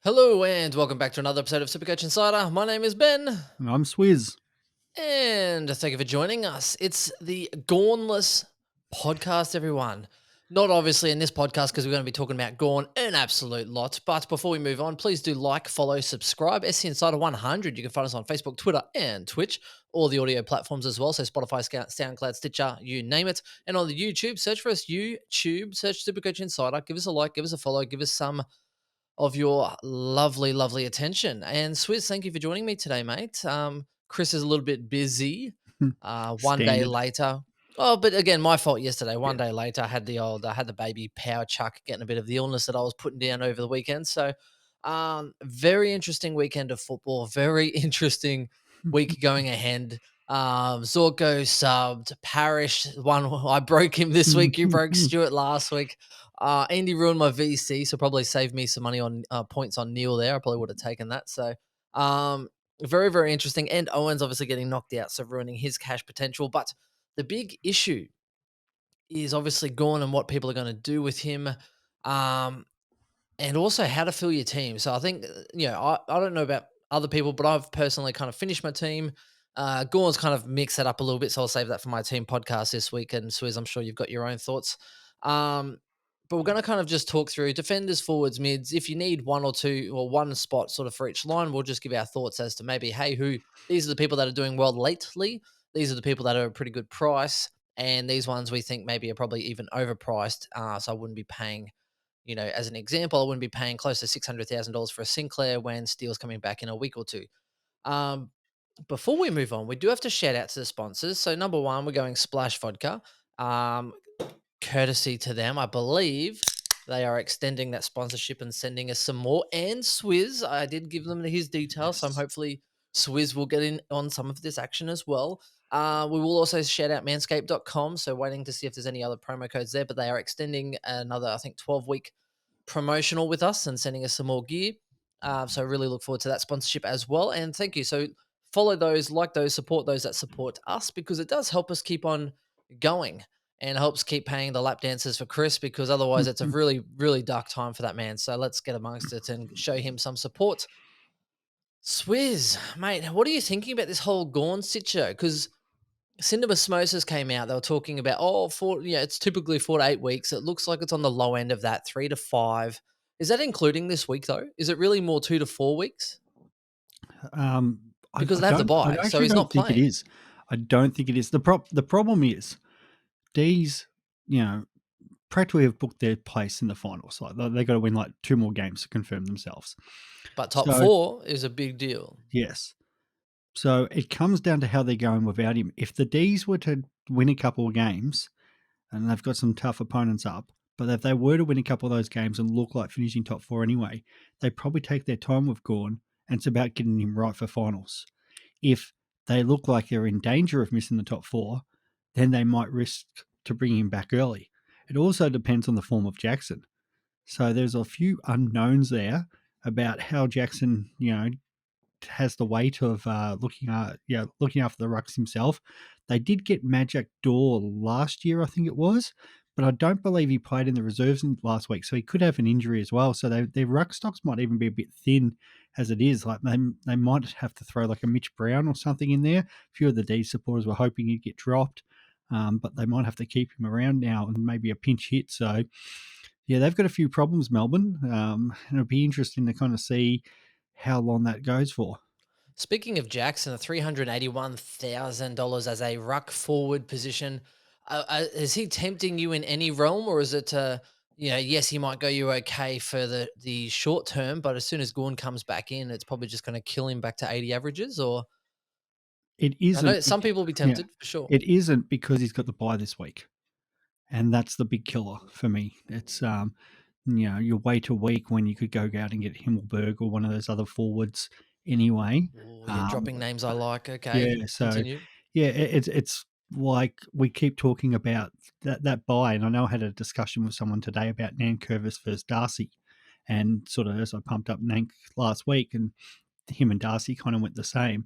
Hello and welcome back to another episode of Supercoach Insider. My name is Ben, And I'm Swizz. and thank you for joining us. It's the Gawnless podcast, everyone. Not obviously in this podcast because we're going to be talking about Gawn an absolute lot. But before we move on, please do like, follow, subscribe. SC Insider 100. You can find us on Facebook, Twitter, and Twitch. All the audio platforms as well. So Spotify, SoundCloud, Stitcher, you name it. And on the YouTube, search for us. YouTube, search Supercoach Insider. Give us a like, give us a follow, give us some of your lovely, lovely attention. And Swizz, thank you for joining me today, mate. Chris is a little bit busy. One day Standard. later. Oh, but again, my fault yesterday. One day later, I had the baby power chuck, getting a bit of the illness that I was putting down over the weekend. So, very interesting weekend of football. Very interesting week going ahead. Zorko subbed. Parrish one. I broke him this week. You broke Stuart last week. Andy ruined my VC, so probably saved me some money on points on Neil there. I probably would have taken that. So, very, very interesting. And Owen's obviously getting knocked out, so ruining his cash potential. But the big issue is obviously Gawn and what people are going to do with him, and also how to fill your team. So I think, I don't know about other people, but I've personally kind of finished my team. Gawn's kind of mixed that up a little bit, so I'll save that for my team podcast this week. And Swizz, I'm sure you've got your own thoughts. But we're going to kind of just talk through defenders, forwards, mids. If you need one or two or one spot sort of for each line, we'll just give our thoughts as to maybe, hey, these are the people that are doing well lately. These are the people that are a pretty good price. And these ones we think maybe are probably even overpriced. So I wouldn't be paying, as an example, I wouldn't be paying close to $600,000 for a Sinclair when Steele's coming back in a week or two. Um, Before we move on, we do have to shout out to the sponsors. So number one, we're going Splash Vodka. Courtesy to them, I believe they are extending that sponsorship and sending us some more. And Swizz, I did give them his details, so I'm Yes. hopefully Swizz will get in on some of this action as well. We will also shout out manscaped.com, so waiting to see if there's any other promo codes there, but they are extending another, I think, 12-week promotional with us and sending us some more gear. So really look forward to that sponsorship as well. And thank you. So follow those, like those, support those that support us because it does help us keep on going and helps keep paying the lap dances for Chris because otherwise it's a really, really dark time for that man. So let's get amongst it and show him some support. Swizz, mate, what are you thinking about this whole Gawn situation? Because Cinema Samosas came out. They were talking about, it's typically 4 to 8 weeks. It looks like it's on the low end of that, 3 to 5. Is that including this week though? Is it really more 2 to 4 weeks? I Because they have the I buy, so actually he's don't not think it playing. is. I don't think it is. The problem is D's, practically have booked their place in the finals. Like they got to win like two more games to confirm themselves. But top So four is a big deal. yes. So it comes down to how they're going without him. If the D's were to win a couple of games, and they've got some tough opponents up, but if they were to win a couple of those games and look like finishing top four anyway, they probably take their time with Gawn, and it's about getting him right for finals. If they look like they're in danger of missing the top four, then they might risk to bring him back early. It also depends on the form of Jackson. So there's a few unknowns there about how Jackson, has the weight of looking after the rucks himself. They did get Magic Door last year, I think it was, but I don't believe he played in the reserves last week, so he could have an injury as well. So their ruck stocks might even be a bit thin as it is. Like they might have to throw like a Mitch Brown or something in there. A few of the D supporters were hoping he'd get dropped, but they might have to keep him around now and maybe a pinch hit. So yeah, they've got a few problems, Melbourne. And it'll be interesting to kind of see how long that goes for. Speaking of Jackson, $381,000 as a ruck forward position. Is he tempting you in any realm, or is it, yes, he might go you okay for the short term, but as soon as Gawn comes back in, it's probably just going to kill him back to 80 averages? Or It I know isn't some people will be yeah, tempted for sure. it isn't because he's got the bye this week, and that's the big killer for me. It's, you wait a week when you could go out and get Himmelberg or one of those other forwards anyway. Oh, you're Um, dropping names I like. Okay, yeah, so, continue. yeah, it's like we keep talking about that bye, and I know I had a discussion with someone today about Nankervis versus Darcy, and sort of as I pumped up Nank last week, and him and Darcy kind of went the same.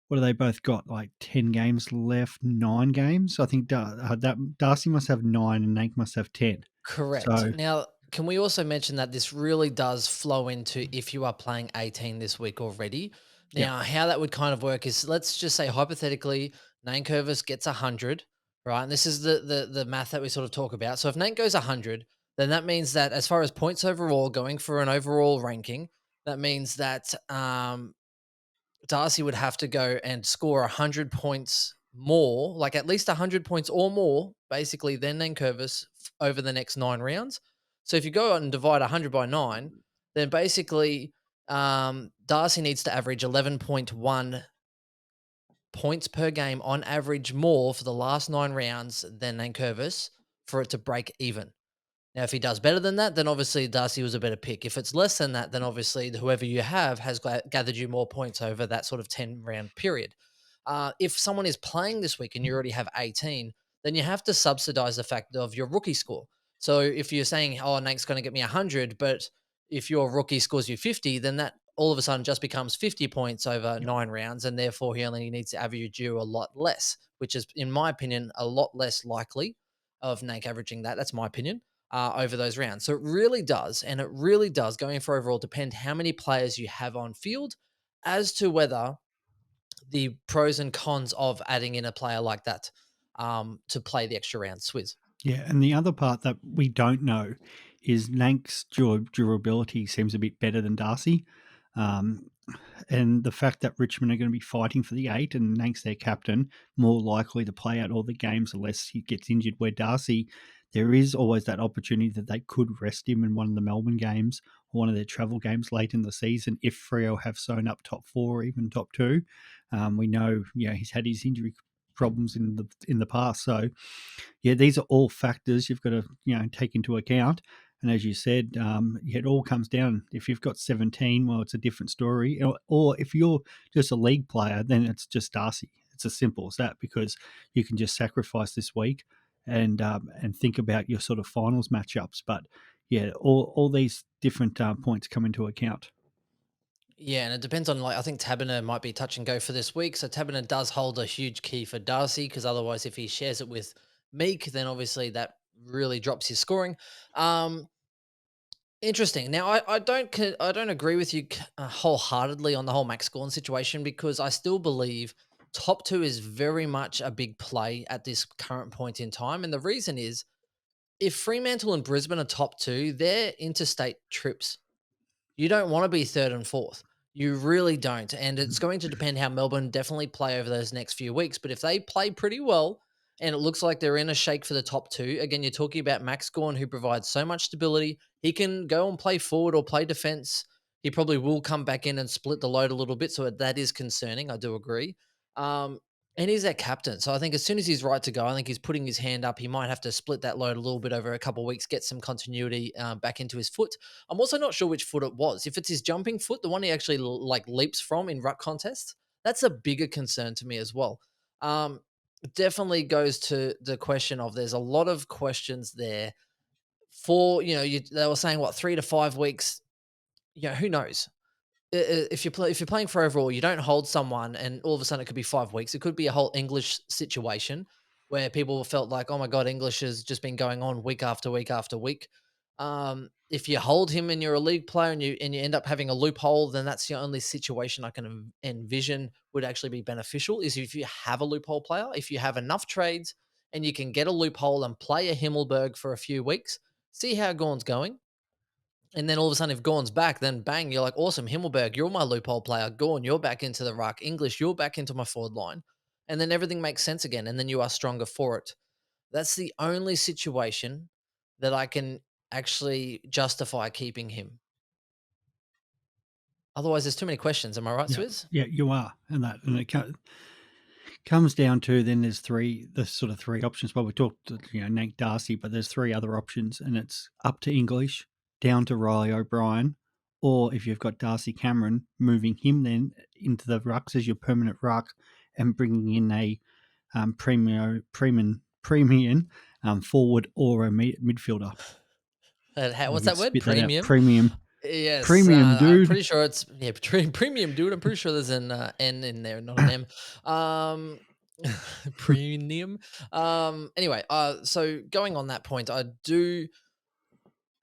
What do they both got? Like 10 games left, 9 games. I think that Darcy must have 9 and Nank must have 10. Correct. So Now, can we also mention that this really does flow into if you are playing 18 this week already? Yeah, Now, how that would kind of work is, let's just say hypothetically, Nankervis gets 100, right? And this is the math that we sort of talk about. So if Nate goes 100, then that means that as far as points overall, going for an overall ranking, that means that Darcy would have to go and score 100 points more, like at least 100 points or more, basically, than Nankervis over the next 9 rounds. So if you go out and divide 100 by 9, then basically Darcy needs to average 11.1 points per game on average more for the last 9 rounds than Nankervis for it to break even. Now, if he does better than that, then obviously Darcy was a better pick. If it's less than that, then obviously whoever you have has gathered you more points over that sort of 10-round period. If someone is playing this week and you already have 18, then you have to subsidize the fact of your rookie score. So if you're saying, oh, Nate's going to get me 100, but if your rookie scores you 50, then that all of a sudden just becomes 50 points over yeah, 9 rounds, and therefore he only needs to average you a lot less, which is, in my opinion, a lot less likely of Nate averaging that. That's my opinion over those rounds. So it really does, and it really does, going for overall, depend how many players you have on field as to whether the pros and cons of adding in a player like that to play the extra round. Swizz. yeah. And the other part that we don't know is Nank's durability seems a bit better than Darcy. Um, and the fact that Richmond are going to be fighting for the 8 and Nank's their captain, more likely to play out all the games unless he gets injured, where Darcy, there is always that opportunity that they could rest him in one of the Melbourne games or one of their travel games late in the season if Freo have sewn up top 4 or even top 2. We know, he's had his injury problems in the past. So, yeah, these are all factors you've got to take into account. And as you said, it all comes down. If you've got 17, well, it's a different story. Or if you're just a league player, then it's just Darcy. It's as simple as that, because you can just sacrifice this week and think about your sort of finals matchups. But yeah, all these different points come into account. Yeah, and it depends on, like, I think Taberner might be touch and go for this week. So Taberner does hold a huge key for Darcy, because otherwise, if he shares it with Meek, then obviously that really drops his scoring. Um, Interesting. Now, I don't agree with you wholeheartedly on the whole Max Gorn situation, because I still believe top 2 is very much a big play at this current point in time, and the reason is, if Fremantle and Brisbane are top 2, they're interstate trips. You don't want to be third and fourth. You really don't. And it's going to depend how Melbourne definitely play over those next few weeks. But if they play pretty well and it looks like they're in a shake for the top 2, again, you're talking about Max Gawn, who provides so much stability. He can go and play forward or play defense. He probably will come back in and split the load a little bit. So that is concerning. I do agree. Um, and he's their captain. So I think as soon as he's right to go, I think he's putting his hand up. He might have to split that load a little bit over a couple of weeks, get some continuity back into his foot. I'm also not sure which foot it was. If it's his jumping foot, the one he actually like leaps from in ruck contests, that's a bigger concern to me as well. Um, Definitely goes to the question of, there's a lot of questions there for, they were saying what, 3 to 5 weeks. Who knows? If you're playing for overall, you don't hold someone, and all of a sudden it could be 5 weeks. It could be a whole English situation where people felt like, oh my god, English has just been going on week after week after week. If you hold him and you're a league player and you end up having a loophole, then that's the only situation I can envision would actually be beneficial. Is if you have a loophole player, if you have enough trades and you can get a loophole and play a Himmelberg for a few weeks, see how Gorn's going. And then all of a sudden, if Gawn's back, then bang, you're like, awesome, Himmelberg, you're my loophole player. Gawn, you're back into the ruck. English, you're back into my forward line. And then everything makes sense again. And then you are stronger for it. That's the only situation that I can actually justify keeping him. Otherwise, there's too many questions. Am I right, Yeah, Swizz? yeah, you are, and it comes down to, then there's the sort of three options. Well, we talked, Nank Darcy, but there's three other options, and it's up to English, down to Riley O'Brien, or if you've got Darcy Cameron, moving him then into the rucks as your permanent ruck and bringing in a premium forward or a midfielder. If I What's could that word? spit that out, Premium? Yes, premium I'm dude. pretty sure it's, yeah, premium, dude. I'm pretty sure there's an N in there, not an M. Um, Premium. Anyway, so going on that point, I do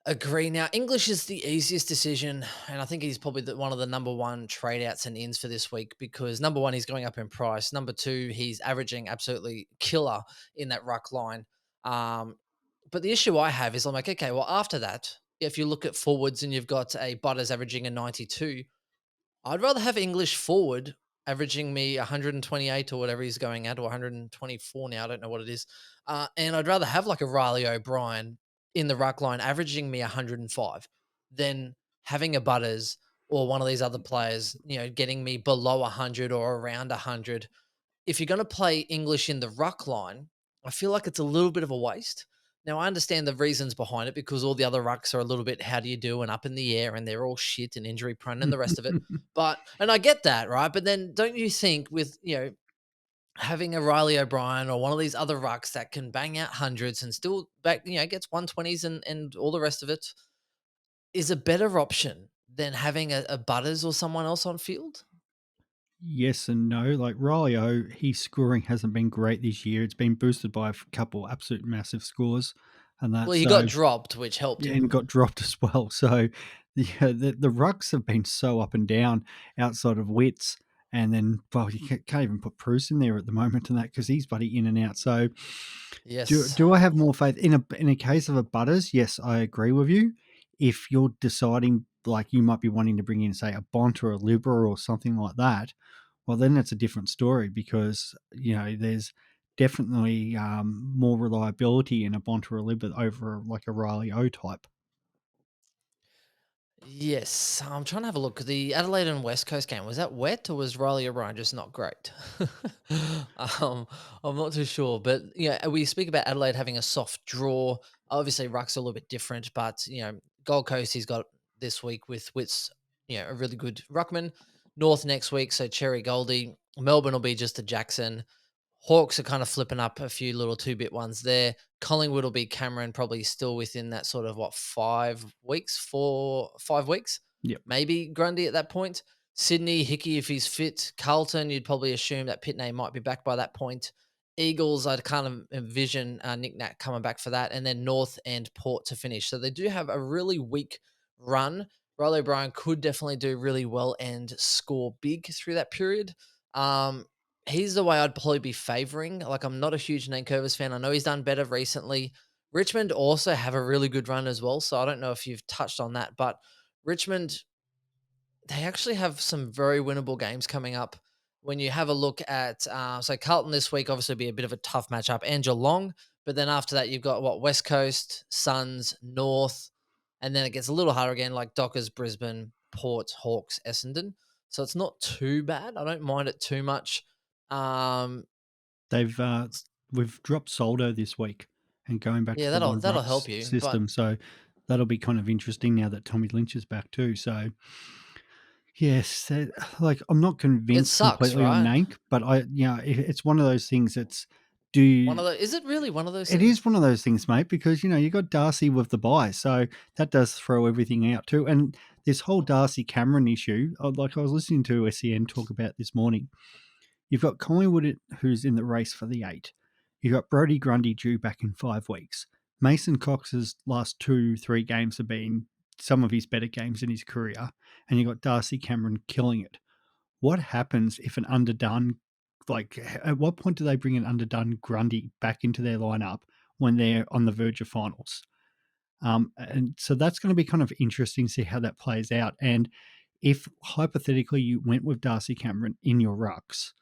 Agree. Now, English is the easiest decision, and I think he's probably one of the number one trade outs and ins for this week because number one, he's going up in price. Number two, he's averaging absolutely killer in that ruck line. Um, but the issue I have is I'm like, okay, well, after that, if you look at forwards and you've got a Butters averaging a 92, I'd rather have English forward averaging me 128 or whatever he's going at, or 124 now. I don't know what it is. And I'd rather have like a Riley O'Brien in the ruck line averaging me 105 than having a Butters or one of these other players, getting me below 100 or around 100. If you're going to play English in the ruck line, I feel like it's a little bit of a waste. Now, I understand the reasons behind it because all the other rucks are a little bit how do you do and up in the air and they're all shit and injury prone and the rest of it. And I get that, right? But then don't you think with, having a Riley O'Brien or one of these other rucks that can bang out hundreds and still back, gets 120s and all the rest of it is a better option than having a Butters or someone else on field? Yes and no. Like Riley O, his scoring hasn't been great this year. It's been boosted by a couple absolute massive scores and that. Well, he got So dropped, which helped yeah, him. and got dropped as well. So the rucks have been so up and down outside of Wits. And then, well, you can't even put Bruce in there at the moment and that because he's bloody in and out. So, Yes. do I have more faith in a case of a Butters? Yes, I agree with you. If you're deciding like you might be wanting to bring in, say, a Bont or a Libra or something like that, well, then that's a different story because there's definitely more reliability in a Bont or a Libra over like a Riley O type. Yes, I'm trying to have a look. The Adelaide and West Coast game, was that wet or was Riley O'Brien just not great? um, I'm not too sure, but we speak about Adelaide having a soft draw. Obviously, Ruck's a little bit different, but Gold Coast he's got this week with Wits, a really good ruckman. North next week, so Cherry Goldie. Melbourne will be just a Jackson. Hawks are kind of flipping up a few little two-bit ones there. Collingwood will be Cameron, probably still within that sort of 5 weeks, 5 weeks, Yep. maybe Grundy at that point. Sydney, Hickey, if he's fit. Carlton, you'd probably assume that Pitney might be back by that point. Eagles, I'd kind of envision Nick Nat coming back for that. And then North and Port to finish. So they do have a really weak run. Riley O'Brien could definitely do really well and score big through that period. Um, he's the way I'd probably be favoring. Like, I'm not a huge Nate Curvis fan. I know he's done better recently. Richmond also have a really good run as well. So I don't know if you've touched on that, but Richmond, they actually have some very winnable games coming up. When you have a look at, so Carlton this week, obviously be a bit of a tough matchup, and Geelong. But then after that, you've got West Coast, Suns, North, and then it gets a little harder again, like Dockers, Brisbane, Port, Hawks, Essendon. So it's not too bad. I don't mind it too much. Um, They've we've dropped Soldo this week and going back yeah, to the that'll one that'll rucks help you. But system. So that'll be kind of interesting now that Tommy Lynch is back too. So yes, like I'm not it convinced sucks, completely on right? Nank, but it's one of those things. Do Is it really one of those it things? is one of those things, mate, because you got Darcy with the buy, so that does throw everything out too. And this whole Darcy Cameron issue, like I was listening to SEN talk about this morning. You've got Collingwood, who's in the race for the 8. You've got Brodie Grundy due back in 5 weeks. Mason Cox's last 2-3 games have been some of his better games in his career. And you've got Darcy Cameron killing it. What happens if an underdone, like, at what point do they bring an underdone Grundy back into their lineup when they're on the verge of finals? And so that's going to be kind of interesting to see how that plays out. And if hypothetically you went with Darcy Cameron in your rucks,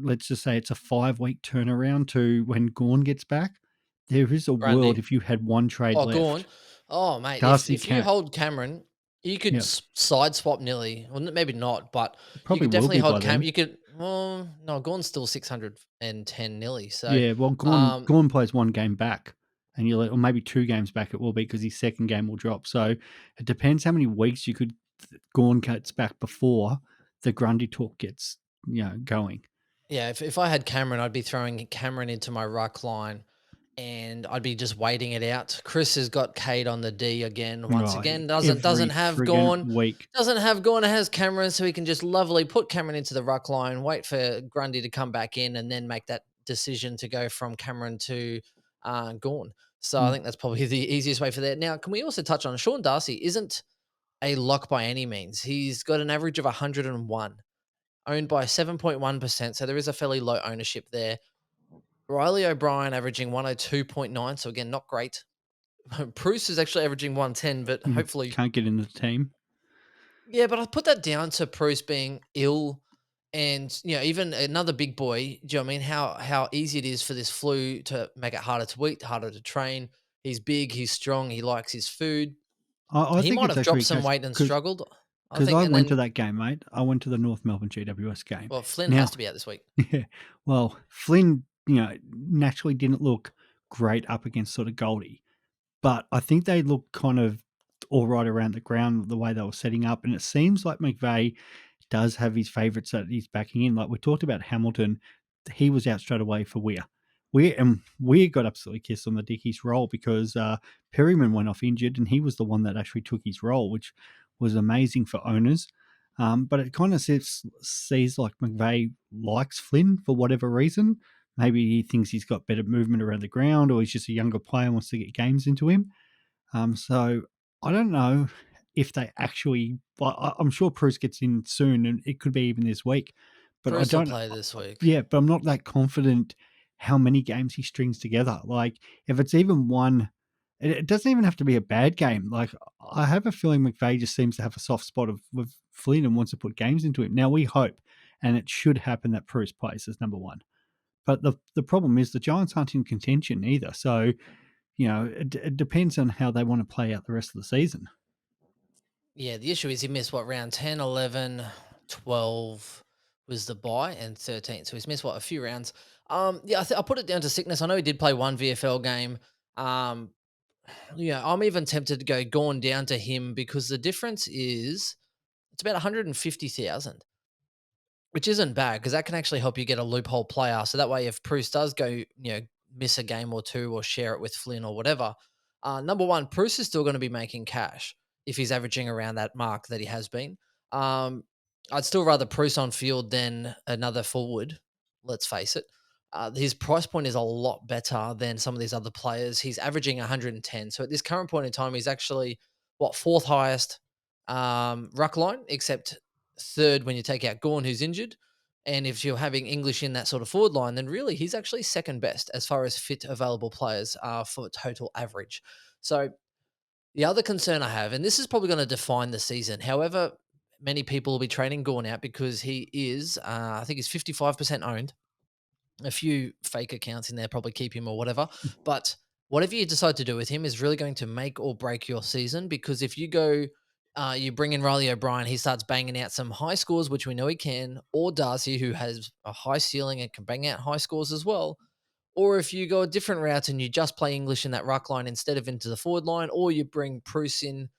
let's just say it's a 5-week turnaround to when Gawn gets back, there is a world Grundy. if you had one trade Oh, Gawn. left. Oh, mate, if Darcy if you can't. hold Cameron, you could Yeah, side swap Nilly. Well, maybe not, but you probably could will definitely be by hold then. You could. Well, no, Gawn's still 610 Nilly. So, Yeah, well, Gawn, um, Gawn plays one game back, and or maybe 2 games back. It will be because his second game will drop. So it depends how many weeks you could Gawn gets back before the Grundy talk gets going. yeah, if I had Cameron, I'd be throwing Cameron into my ruck line, and I'd be just waiting it out. Chris has got Cade on the D again. Once Right, again, every doesn't have friggin' Gawn. week. Doesn't have Gawn, has Cameron, so he can just lovely put Cameron into the ruck line, wait for Grundy to come back in, and then make that decision to go from Cameron to Gawn. So I Mm, think that's probably the easiest way for that. Now, can we also touch on Sean Darcy isn't a lock by any means. He's got an average of 101, owned by 7.1%. So there is a fairly low ownership there. Riley O'Brien averaging 102.9. So again, not great. Bruce is actually averaging 110, but hopefully, can't get in the team. yeah, but I put that down to Bruce being ill and, even another big boy. Do you know what I mean? How easy it is for this flu to make it harder to eat, harder to train. He's big, he's strong, he likes his food. I He think might it's have actually dropped a some case weight and because struggled, I because think, I and went to then that game, mate. I went to the North Melbourne GWS game. well, Flynn has Now, to be out this week. yeah, well, Flynn, naturally didn't look great up against sort of Goldie, but I think they looked kind of all right around the ground the way they were setting up, and it seems like McVeigh does have his favourites that he's backing in. Like we talked about Hamilton, he was out straight away for Weir. Weir got absolutely kissed on the Dickies role because Perryman went off injured, and he was the one that actually took his role, which was amazing for owners. But it kind of sees like McVeigh likes Flynn for whatever reason. Maybe he thinks he's got better movement around the ground, or he's just a younger player and wants to get games into him. So I don't know if they actually. Well, I'm sure Bruce gets in soon, and it could be even this week. But I Bruce will don't. play this week. Yeah, but I'm not that confident how many games he strings together. Like if it's even one, it doesn't even have to be a bad game. Like I have a feeling McVeigh just seems to have a soft spot with Flynn and wants to put games into him. Now we hope, and it should happen that Bruce plays as number one. But the problem is the Giants aren't in contention either. So it depends on how they want to play out the rest of the season. Yeah, the issue is he missed what round 10, 11, 12 was the bye, and 13. So he's missed what a few rounds. Yeah, I put it down to sickness. I know he did play one VFL game. Um, yeah, I'm even tempted to go Gawn down to him because the difference is it's about 150,000. Which isn't bad because that can actually help you get a loophole player. So that way, if Bruce does go, miss a game or two or share it with Flynn or whatever, number one, Bruce is still going to be making cash if he's averaging around that mark that he has been. Um, I'd still rather Bruce on field than another forward. Let's face it. His price point is a lot better than some of these other players. He's averaging 110. So at this current point in time, he's actually fourth highest ruck line, except third when you take out Gawn, who's injured. And if you're having English in that sort of forward line, then really he's actually second best as far as fit available players for total average. So the other concern I have, and this is probably going to define the season, however, many people will be trading Gawn out because he is, I think he's 55% owned, a few fake accounts in there probably keep him or whatever. But whatever you decide to do with him is really going to make or break your season because if you go, you bring in Riley O'Brien, he starts banging out some high scores, which we know he can, or Darcy, who has a high ceiling and can bang out high scores as well. Or if you go a different route and you just play English in that ruck line instead of into the forward line, or you bring Bruce in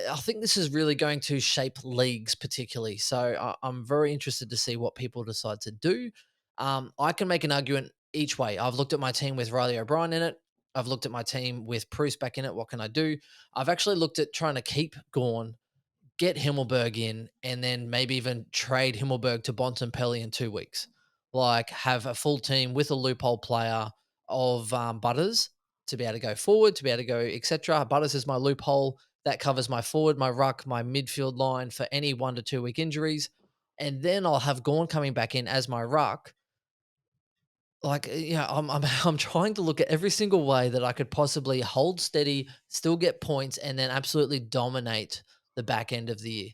I think this is really going to shape leagues particularly. So I'm very interested to see what people decide to do. I can make an argument each way. I've looked at my team with Riley O'Brien in it. I've looked at my team with Bruce back in it. What can I do? I've actually looked at trying to keep Gawn, get Himmelberg in, and then maybe even trade Himmelberg to Bontempelli in 2 weeks. Like have a full team with a loophole player of Butters to be able to go forward, to be able to go, etc. Butters is my loophole that covers my forward, my ruck, my midfield line for any 1 to 2 week injuries, and then I'll have Gawn coming back in as my ruck. Like I'm trying to look at every single way that I could possibly hold steady, still get points, and then absolutely dominate the back end of the year.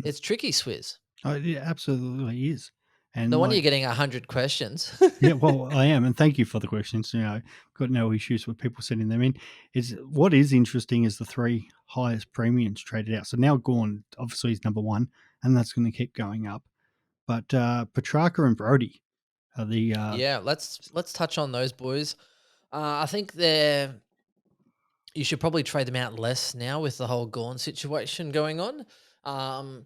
It's tricky, Swizz. Oh, it absolutely is. No And wonder you're like, getting 100 questions. yeah, well, I am, and thank you for the questions. Got no issues with people sending them in. Is what is interesting is the three highest premiums traded out. So now Gorn obviously is number one, and that's going to keep going up. But Petrarca and Brody are the Yeah, let's touch on those boys. I think they're you should probably trade them out less now with the whole Gawn situation going on. Um,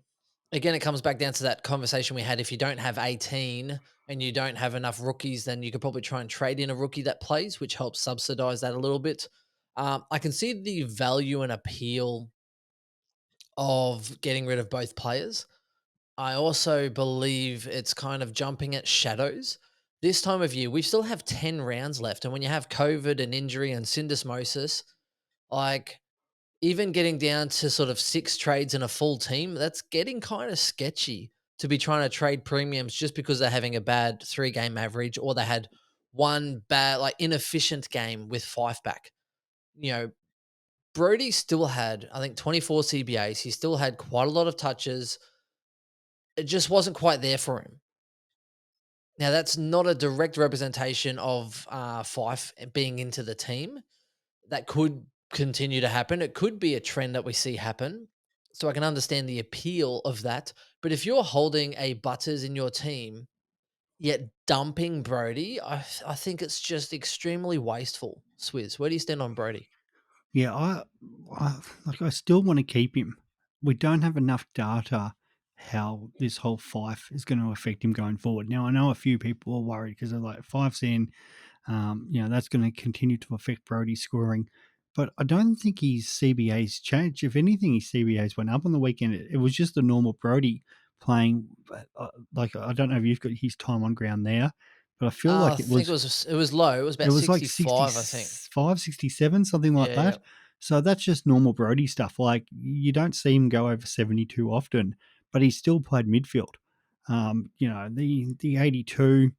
Again, it comes back down to that conversation we had. If you don't have 18 and you don't have enough rookies, then you could probably try and trade in a rookie that plays, which helps subsidize that a little bit. I can see the value and appeal of getting rid of both players. I also believe it's kind of jumping at shadows this time of year, we still have 10 rounds left. And when you have COVID and injury and syndesmosis, like even getting down to sort of 6 trades in a full team, that's getting kind of sketchy to be trying to trade premiums just because they're having a bad 3-game average or they had one bad, like inefficient game with Fife back. You know, Brody still had, I think, 24 CBAs. He still had quite a lot of touches. It just wasn't quite there for him. Now, that's not a direct representation of Fife being into the team. That could continue to happen. It could be a trend that we see happen. So I can understand the appeal of that. But if you're holding a Butters in your team, yet dumping Brody, I think it's just extremely wasteful. Swizz, where do you stand on Brody? Yeah, I still want to keep him. We don't have enough data how this whole Fife is going to affect him going forward. Now, I know a few people are worried because they're like, Fife's in, that's going to continue to affect Brody's scoring. But I don't think his CBA's changed. If anything, his CBA's went up on the weekend. It was just the normal Brody playing. Like, I don't know if you've got his time on ground there, but I feel I like it think was it was low. It was it about was like 65, I think. 65, 67, something like Yeah, yeah. that. So that's just normal Brody stuff. Like, you don't see him go over 70 too often, but he still played midfield. The 82,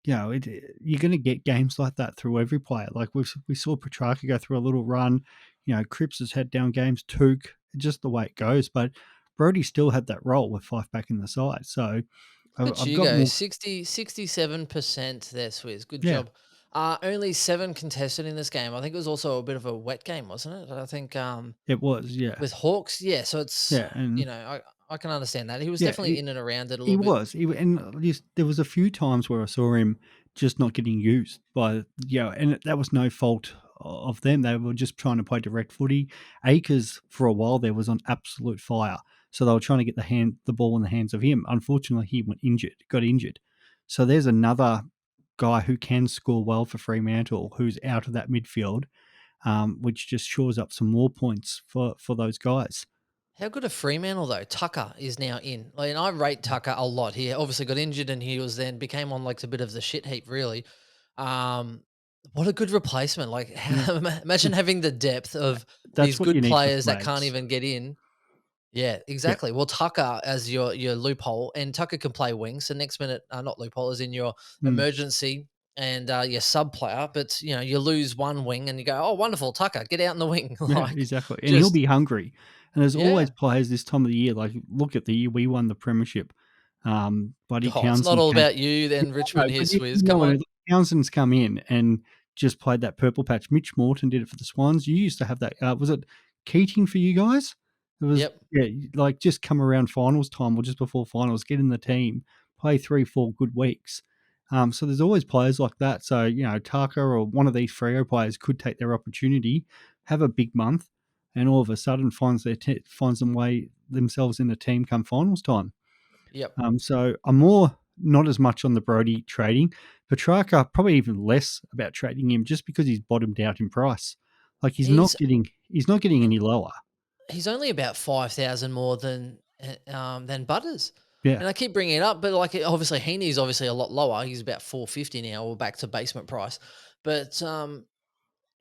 you're going to get games like that through every player. Like we saw Petrarca go through a little run. Cripps has had down games, Took, just the way it goes. But Brody still had that role with Fife back in the side. So Look at I've you got go, more. 67% there, Swizz. Good Yeah, job. Only 7 contested in this game. I think it was also a bit of a wet game, wasn't it? I think it was. Yeah, with Hawks, yeah. So it's, yeah, and I can understand that. He was yeah. definitely in and around it a He little bit. was, there was a few times where I saw him just not getting used and that was no fault of them. They were just trying to play direct footy. Akers for a while there was on absolute fire, so they were trying to get the ball in the hands of him. Unfortunately, he got injured. So there's another guy who can score well for Fremantle, who's out of that midfield, which just shores up some more points for those guys. How good a Fremantle though? Tucker is now in. Like, and I rate Tucker a lot. He obviously got injured, and he was then became on like a bit of the shit heap, really. Um, what a good replacement! Like, Yeah, imagine having the depth of that's these what you good need for players that can't flags. even get in. Yeah, Yeah. exactly. Well, Tucker as your loophole, and Tucker can play wing. So next minute, not loophole, as in your Mm. emergency and your sub player. But you lose one wing, and you go, oh, wonderful, Tucker, get out in the wing. Yeah, Like, exactly, and he'll just be hungry. And there's always yeah. players this time of the year, like, look at the year we won the premiership. Buddy Oh, it's not Townsend all came. about you Yeah, then, I know, Richmond here, but you Swizz. know Come what, on. Townsend's come in and just played that purple patch. Mitch Morton did it for the Swans. You used to have that, was it Keating for you guys? It was, Yep. yeah, like, just come around finals time or just before finals, get in the team, play 3, 4 good weeks. So there's always players like that. So, Tucker or one of these Freo players could take their opportunity, have a big month, and all of a sudden finds them way themselves in a team come finals time. Yep. So I'm more not as much on the Brody trading. Petrarca, probably even less about trading him just because he's bottomed out in price. Like, He's he's not getting any lower. he's only about 5,000 more than Butters. Yeah. And I keep bringing it up, but like obviously Heaney's obviously a lot lower. He's about 450 now, or back to basement price. But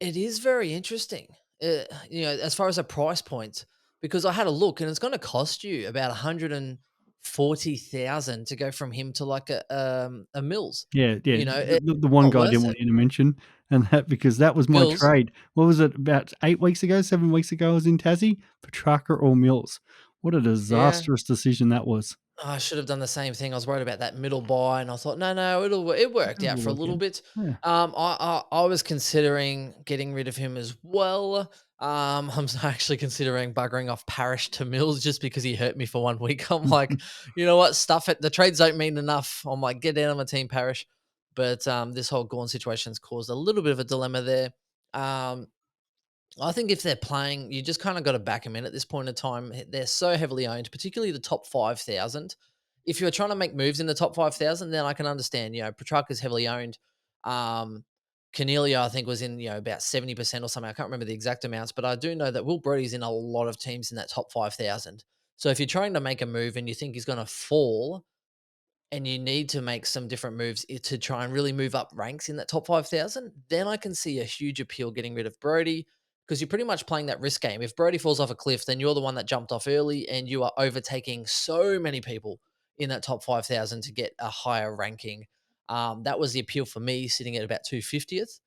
it is very interesting, as far as a price point, because I had a look and it's going to cost you about 140,000 to go from him to like a Mills. Yeah, yeah. It's The one not guy I worth didn't it. want you to mention, and that because that was my Mills, trade. What was it, about 8 weeks ago, 7 weeks ago, I was in Tassie? Petrarca or Mills. What a yeah. disastrous decision that was. I should have done the same thing. I was worried about that middle buy, and I thought, no, it worked out It'll for a work little out. bit. Yeah. I was considering getting rid of him as well. I'm actually considering buggering off Parish to Mills just because he hurt me for 1 week. I'm like, you know what, stuff it. The trades don't mean enough. I'm like, get out of my team, Parish. But this whole Gawn situation's caused a little bit of a dilemma there. Um, I think if they're playing, you just kind of got to back them in at this point in time. They're so heavily owned, particularly the top 5,000. If you're trying to make moves in the top 5,000, then I can understand. Petrarca's heavily owned. Um, Cornelia, I think, was in about 70% or something. I can't remember the exact amounts, but I do know that Will Brody's in a lot of teams in that top 5,000. So if you're trying to make a move and you think he's going to fall, and you need to make some different moves to try and really move up ranks in that top 5,000, then I can see a huge appeal getting rid of Brody because you're pretty much playing that risk game. If Brody falls off a cliff, then you're the one that jumped off early and you are overtaking so many people in that top 5,000 to get a higher ranking. That was the appeal for me sitting at about 250th.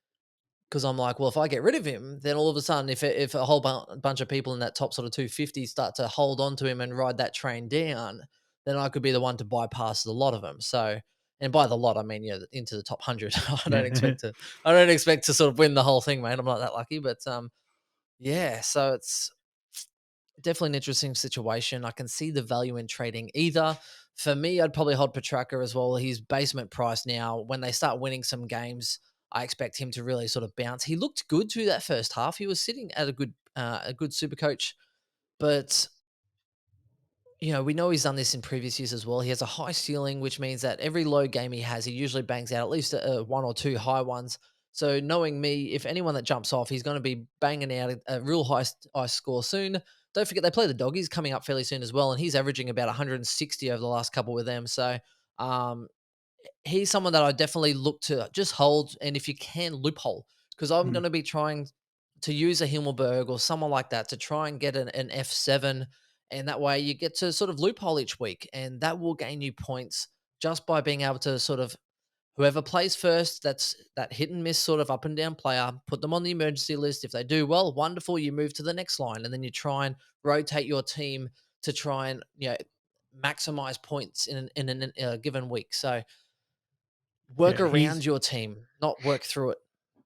Because I'm like, well, if I get rid of him, then all of a sudden, if a whole bunch of people in that top sort of 250 start to hold on to him and ride that train down, then I could be the one to bypass a lot of them. So, and by the lot, I mean into the top 100. Yeah. I don't expect to sort of win the whole thing, mate. I'm not that lucky, but yeah. So it's definitely an interesting situation. I can see the value in trading either. For me, I'd probably hold Petrarca as well. He's basement price now. When they start winning some games, I expect him to really sort of bounce. He looked good through that first half. He was sitting at a good super coach, but we know he's done this in previous years as well. He has a high ceiling, which means that every low game he has, he usually bangs out at least one or two high ones. So knowing me, if anyone that jumps off, he's going to be banging out a real high score soon. Don't forget they play the Doggies coming up fairly soon as well, and he's averaging about 160 over the last couple with them. So um, he's someone that I definitely look to just hold, and if you can, loophole, because I'm Mm. going to be trying to use a Himmelberg or someone like that to try and get an F7, and that way you get to sort of loophole each week, and that will gain you points just by being able to sort of whoever plays first, that's that hit and miss sort of up and down player, put them on the emergency list. If they do well, wonderful, you move to the next line, and then you try and rotate your team to try and maximize points in a given week. So work Yeah, around your team, not work through it.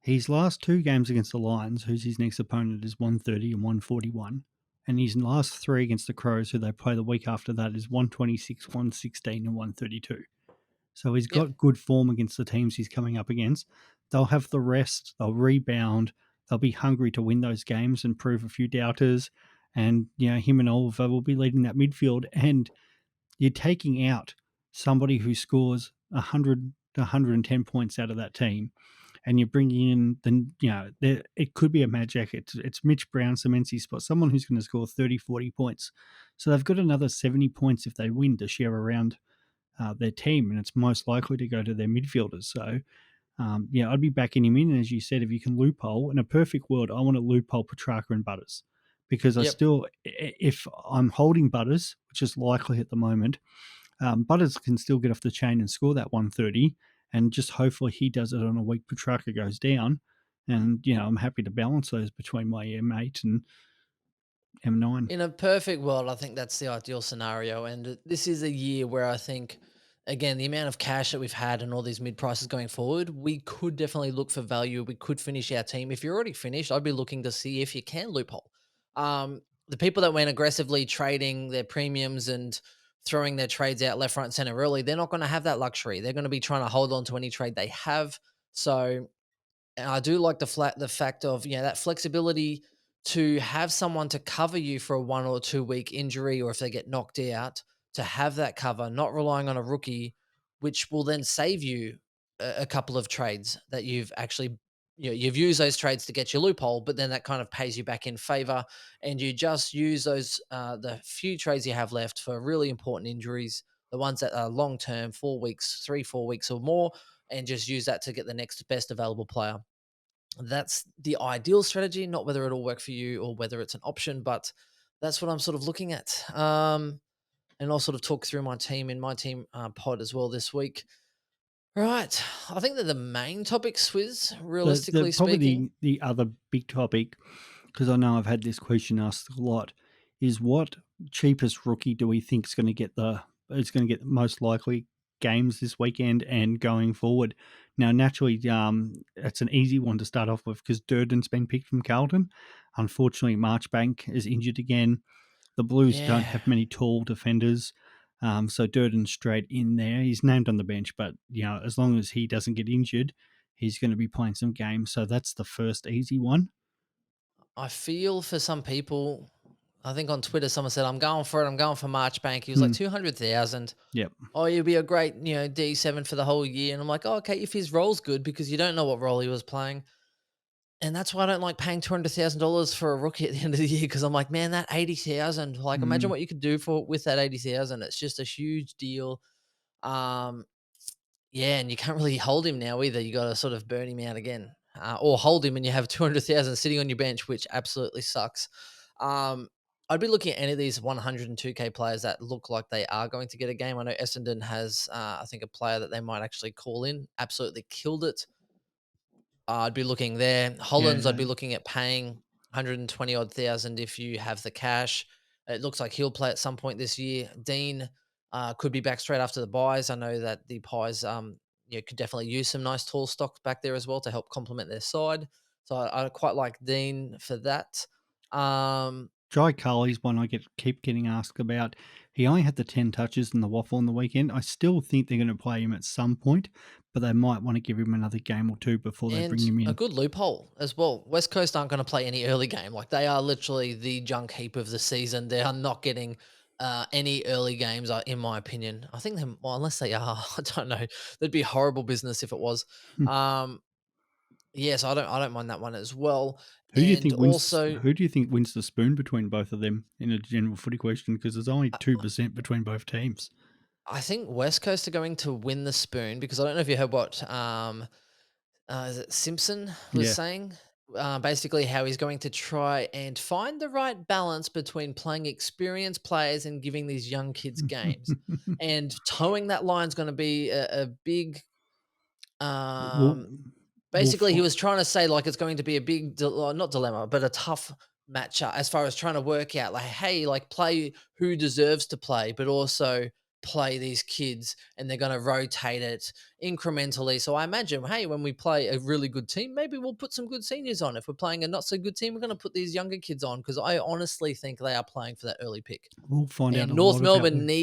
his last two games against the Lions, who's his next opponent, is 130 and 141. And his last three against the Crows, who they play the week after that, is 126, 116, and 132. So he's Yep. got good form against the teams he's coming up against. They'll have the rest, they'll rebound, they'll be hungry to win those games and prove a few doubters. And, him and Oliver will be leading that midfield. And you're taking out somebody who scores 100 to 110 points out of that team, and you're bringing in it could be a magic. It's Mitch Brown, Semensi spot, someone who's going to score 30, 40 points. So they've got another 70 points if they win to share around their team, and it's most likely to go to their midfielders. So, I'd be backing him in. And as you said, if you can loophole, in a perfect world, I want to loophole Petrarca and Butters because Yep. if I'm holding Butters, which is likely at the moment, Butters can still get off the chain and score that 130, and just hopefully he does it on a week Petrarca goes down. And, I'm happy to balance those between my M8 and M9. In a perfect world, I think that's the ideal scenario. And this is a year where I think, again, the amount of cash that we've had and all these mid prices going forward, we could definitely look for value. We could finish our team. If you're already finished, I'd be looking to see if you can loophole. The people that went aggressively trading their premiums and throwing their trades out left, right, and center early, they're not going to have that luxury. They're going to be trying to hold on to any trade they have. So and I do like the fact of that flexibility to have someone to cover you for a 1 or 2 week injury, or if they get knocked out, to have that cover, not relying on a rookie, which will then save you a couple of trades that you've actually you've used those trades to get your loophole, but then that kind of pays you back in favor, and you just use those the few trades you have left for really important injuries, the ones that are long term, 4 weeks, 3, 4 weeks or more, and just use that to get the next best available player. That's the ideal strategy, not whether it'll work for you or whether it's an option, but that's what I'm sort of looking at. And I'll sort of talk through my team in my team pod as well this week. Right. I think they're the main topics, Swizz, The realistically probably speaking. the other big topic, because I know I've had this question asked a lot, is what cheapest rookie do we think is going to get most likely games this weekend and going forward? Now, naturally, it's an easy one to start off with because Durden's been picked from Carlton. Unfortunately, Marchbank is injured again. The Blues don't Yeah. have many tall defenders. So Durden's straight in there. He's named on the bench, but as long as he doesn't get injured, he's going to be playing some games. So that's the first easy one. I feel for some people, I think on Twitter someone said, I'm going for it. I'm going for Marchbank. He was like Hmm. 200,000. Yep. Oh, you'll be a great, D7 for the whole year. And I'm like, oh, okay, if his role's good, because you don't know what role he was playing. And that's why I don't like paying $200,000 for a rookie at the end of the year, because I'm like, man, that 80,000, like imagine Mm. what you could do with that 80,000. It's just a huge deal. Um, yeah, and you can't really hold him now either. You got to sort of burn him out again, or hold him and you have 200,000 sitting on your bench, which absolutely sucks. Um, I'd be looking at any of these 102k players that look like they are going to get a game. I know Essendon has, I think, a player that they might actually call in. Absolutely killed it. I'd be looking there. Hollands, I'd Yeah, be looking at paying 120 odd thousand if you have the cash. It looks like he'll play at some point this year. Dean could be back straight after the buys. I know that the Pies could definitely use some nice tall stocks back there as well to help complement their side. So I quite like Dean for that. Um, Jai Carley's one keep getting asked about. He only had the 10 touches in the waffle on the weekend. I still think they're going to play him at some point, but they might want to give him another game or two before they bring And him a in. good loophole as well. West Coast aren't going to play any early game. Like they are literally the junk heap of the season. They are not getting any early games, in my opinion. I think they, well, unless they are, I don't know. That'd be horrible business if it was. Hmm. Yes, I don't mind that one as well. Who do you And think wins? also, Who do you think wins the spoon between both of them in a general footy question? Because there's only 2% between both teams. I think West Coast are going to win the spoon because I don't know if you heard what is it Simpson was Yeah. saying? Basically, how he's going to try and find the right balance between playing experienced players and giving these young kids games. And towing that line is going to be a big we'll, we'll basically, he fi- was trying to say like it's going to be a big, not dilemma, but a tough matchup as far as trying to work out like, hey, like play who deserves to play, but also play these kids, and they're going to rotate it incrementally. So I imagine, hey, when we play a really good team, maybe we'll put some good seniors on. If we're playing a not so good team, we're going to put these younger kids on because I honestly think they are playing for that early pick. we'll find out And a lot about West.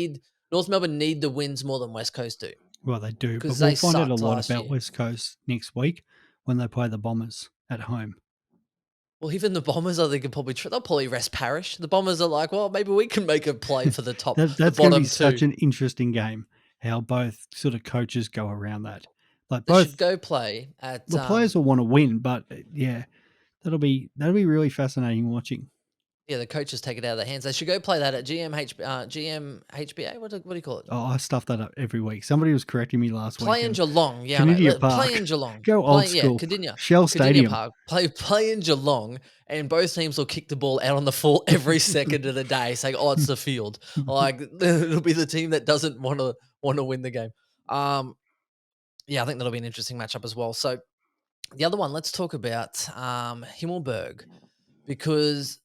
North Melbourne need the wins more than West Coast do Well, they do, but because we'll they find out a sucked lot last about year. West Coast next week when they play the Bombers at home. Well, even the Bombers, I think, could probably they'll probably rest Parrish. The Bombers are like, well, maybe we can make a play for the That's going to be bottom such two. an interesting game. How both sort of coaches go around that. Like They should both go play at the players will want to win, but yeah, that'll be really fascinating watching. yeah, the coaches take it out of their hands. They should go play that at GMHBA. What do you call it? Oh, I stuff that up every week. Somebody was correcting me last week. Play in Geelong. Yeah, I know. Canidia Play in Park, Geelong. go old Play yeah, school. Cardinia. Shell Cardinia Stadium. Park. Play in Geelong, and both teams will kick the ball out on the full every second of the day, saying, "Oh, it's the field." Like it'll be the team that doesn't want to win the game. Yeah, I think that'll be an interesting matchup as well. So the other one, let's talk about Himmelberg because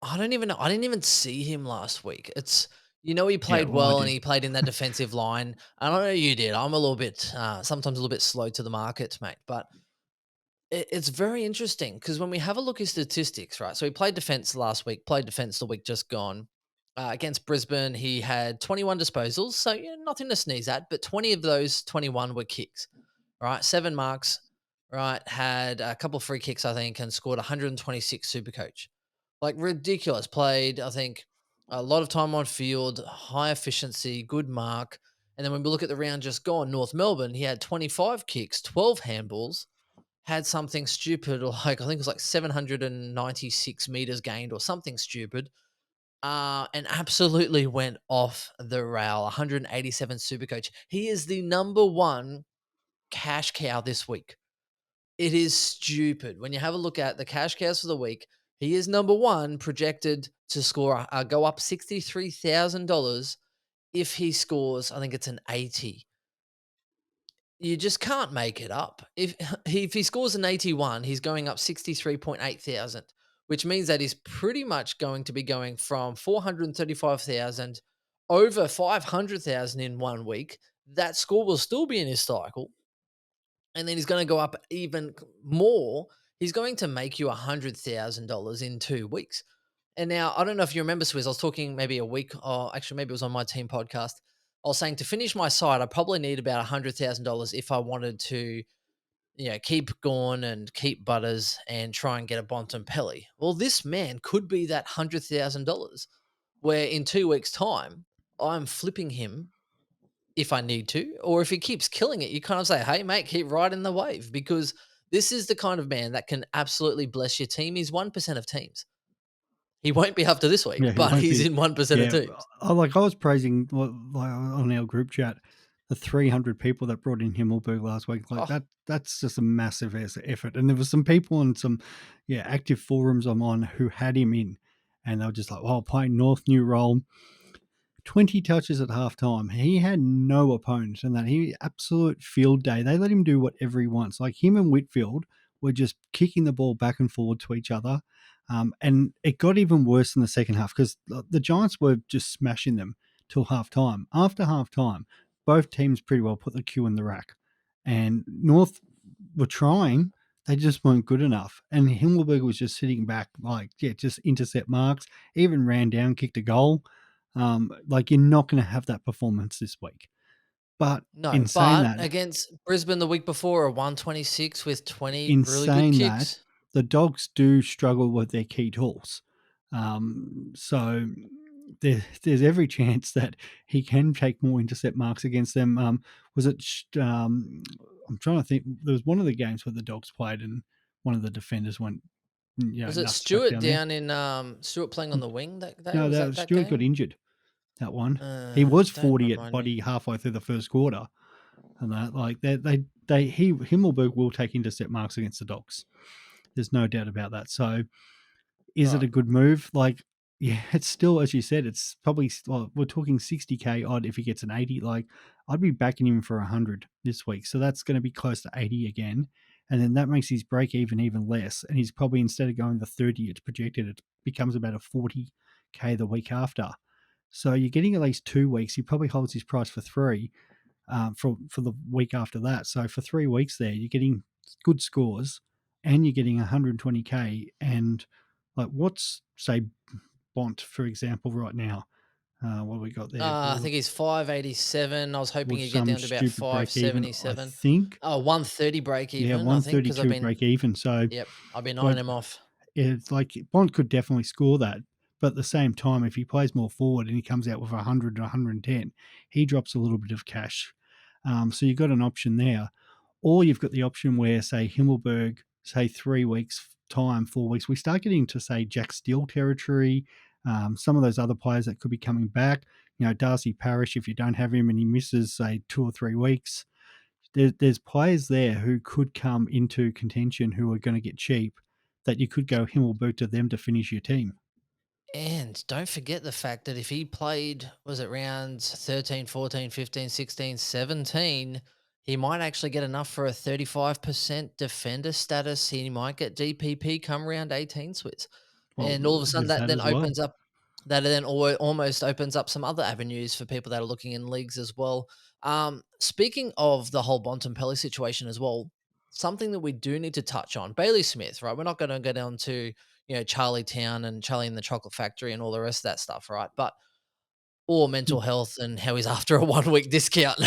I didn't even see him last week. It's he Yeah, played well, I well and did. he played in that defensive line. I don't know you did. I'm a little bit sometimes a little bit slow to the market, mate. But it's very interesting because when we have a look at statistics, right? So he played defense last week, played defense the week just gone. Against Brisbane, he had 21 disposals, so nothing to sneeze at. But 20 of those 21 were kicks. Right, 7 marks, right, had a couple free kicks, I think, and scored 126 Supercoach. Like, ridiculous. Played, I think, a lot of time on field, high efficiency, good mark. And then when we look at the round just gone, North Melbourne, he had 25 kicks, 12 handballs, had something stupid, like, I think it was like 796 meters gained or something stupid, and absolutely went off the rail. 187 Supercoach. He is the number one cash cow this week. It is stupid. When you have a look at the cash cows for the week, he is number one, projected to score, go up $63,000 if he scores, I think it's an 80. You just can't make it up. If he scores an 81, he's going up 63.8 thousand, which means that he's pretty much going to be going from 435,000 over 500,000 in 1 week. That score will still be in his cycle, and then he's going to go up even more. He's going to make you $100,000 in 2 weeks. And now I don't know if you remember, Swizz. I was talking maybe a week, or actually maybe it was on my team podcast. I was saying to finish my side, I probably need about $100,000 if I wanted to, keep Gawn and keep Butters and try and get a Bontempelli. Well, this man could be that $100,000, where in 2 weeks' time I'm flipping him if I need to, or if he keeps killing it, you kind of say, hey, mate, keep riding the wave because this is the kind of man that can absolutely bless your team. He's 1% of teams. He won't be after this week, Yeah, he but won't he's be. in 1% of Yeah, teams. I was praising like on our group chat the 300 people that brought in Himmelberg last week. Like Oh, that's just a massive effort. And there was some people on some active forums I'm on who had him in, and they were just like, "Oh, playing North new role." 20 touches at halftime. He had no opponent, and that he absolute field day. They let him do whatever he wants. Like him and Whitfield were just kicking the ball back and forward to each other. And it got even worse in the second half because the Giants were just smashing them till halftime. After halftime, both teams pretty well put the cue in the rack. And North were trying, they just weren't good enough. And Himmelberg was just sitting back, like, just intercept marks, even ran down, kicked a goal. Like you're not going to have that performance this week. But no, in saying but that, against Brisbane the week before, a 126 with 20 in really good saying that, kicks. the Dogs do struggle with their key tools. So there's every chance that he can take more intercept marks against them. Was it? I'm trying to think. There was one of the games where the Dogs played, and one of the defenders went, Was it nuts back Stewart down there. down in Stewart playing on the wing that day? No, Was that that Stewart got game? injured. That one. He was Don't 40 at remind me. body halfway through the first quarter, and that like he Himmelberg will take intercept marks against the Dogs. There's no doubt about that. So is it Right. a good move? Like, yeah, it's still, as you said, it's probably, well, we're talking 60K odd if he gets an 80. Like, I'd be backing him for 100 this week. So that's going to be close to 80 again. And then that makes his break even less. And he's probably, instead of going the 30, it's projected, it becomes about a 40K the week after. So you're getting at least 2 weeks. He probably holds his price for three for the week after that. So for 3 weeks there, you're getting good scores and you're getting 120K. And like, what's, say, Bont, for example, right now? What have we got there? I think he's 587. I was hoping With he'd get some down to about stupid break even, I 577. think. Oh, 130 break Yeah, even, I think, because I've 132 been, break even. So, yep, I've been eyeing like, him off. it's like Bont could definitely score that. But at the same time, if he plays more forward and he comes out with 100 to 110, he drops a little bit of cash. So you've got an option there. Or you've got the option where, say, Himmelberg, say 3 weeks time, 4 weeks, we start getting to, say, Jack Steele territory, some of those other players that could be coming back. Darcy Parish, if you don't have him and he misses, say, 2 or 3 weeks, there's players there who could come into contention who are going to get cheap that you could go Himmelberg to them to finish your team. And don't forget the fact that if he played, was it rounds 13, 14, 15, 16, 17, he might actually get enough for a 35% defender status. He might get DPP come round 18 splits. Well, And all of a sudden there's that that then as well. opens up almost opens up some other avenues for people that are looking in leagues as well. Speaking of the whole Bontempelli situation as well, something that we do need to touch on, Bailey Smith, right? We're not going to go down to Charlie Town and Charlie in the Chocolate Factory and all the rest of that stuff, right? But or mental health and how he's after a 1 week discount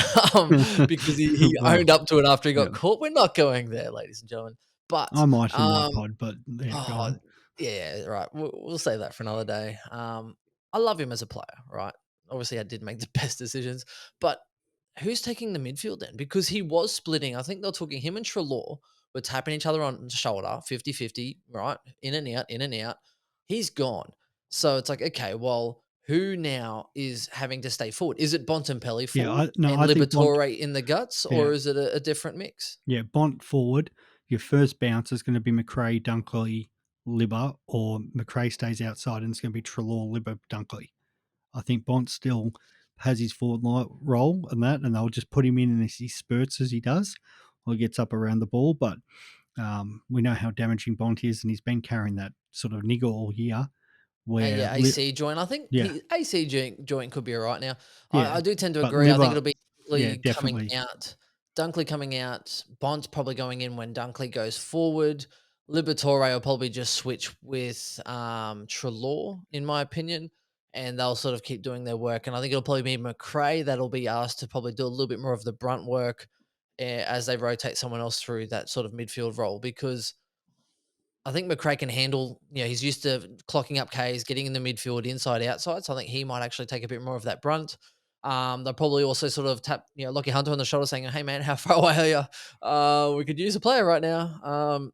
because he Well, owned up to it after he yeah, got caught. We're not going there, ladies and gentlemen. But I might in my um, pod, but yeah, go oh on. yeah, right. We'll save that for another day. I love him as a player, right? Obviously, I did make the best decisions, but who's taking the midfield then? Because he was splitting. I think they're talking him and Trelaw were tapping each other on the shoulder, 50-50, right? In and out, in and out. He's gone. So it's like, okay, well, who now is having to stay forward? Is it Bontempelli Yeah, forward no, and I think Bont. Liberatore in the guts, Yeah, or is it a different mix? yeah, Bont forward. Your first bounce is going to be McRae, Dunkley, Libber, or McRae stays outside and it's going to be Trelaw, Libber, Dunkley. I think Bont still has his forward role and that, and they'll just put him in as he spurts as he does, or he gets up around the ball. But we know how damaging Bont is, and he's been carrying that sort of niggle all year. Where, Yeah, AC joint. I think yeah, he AC joint could be all right now. yeah, I do tend to but agree. I think Libber, it'll be yeah, Dunkley coming definitely. out. Dunkley coming out. Bond's probably going in when Dunkley goes forward. Liberatore will probably just switch with Trelaw, in my opinion, and they'll sort of keep doing their work. And I think it'll probably be McRae that'll be asked to probably do a little bit more of the brunt work as they rotate someone else through that sort of midfield role because I think McRae can handle, he's used to clocking up Ks, getting in the midfield, inside, outside. So I think he might actually take a bit more of that brunt. They'll probably also sort of tap, Lockie Hunter on the shoulder saying, hey, man, how far away are you? We could use a player right now.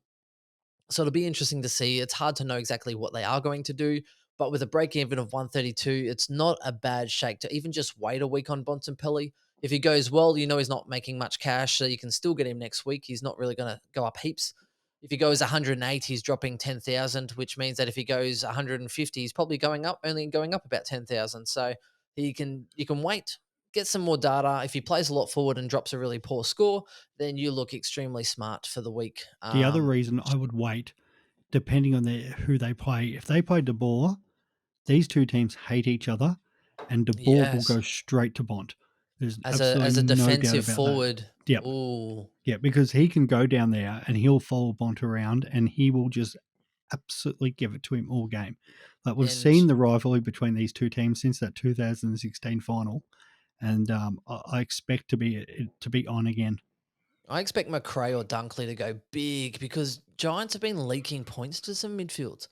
So it'll be interesting to see. It's hard to know exactly what they are going to do. But with a break even of 132, it's not a bad shake to even just wait a week on Bontempelli. If he goes well, he's not making much cash, so you can still get him next week. He's not really going to go up heaps. If he goes 108, he's dropping 10,000, which means that if he goes 150, he's probably only going up about 10,000. So you can wait, get some more data. If he plays a lot forward and drops a really poor score, then you look extremely smart for the week. The other reason I would wait, depending on who they play, if they play De Boer, these two teams hate each other, and De Boer will go Yes, straight to Bont. There's as absolutely a no doubt defensive about that. forward. Yep. Ooh, Yeah, because he can go down there and he'll follow Bont around and he will just absolutely give it to him all game. Like we've and seen the rivalry between these two teams since that 2016 final, and I expect to be on again. I expect McRae or Dunkley to go big because Giants have been leaking points to some midfields.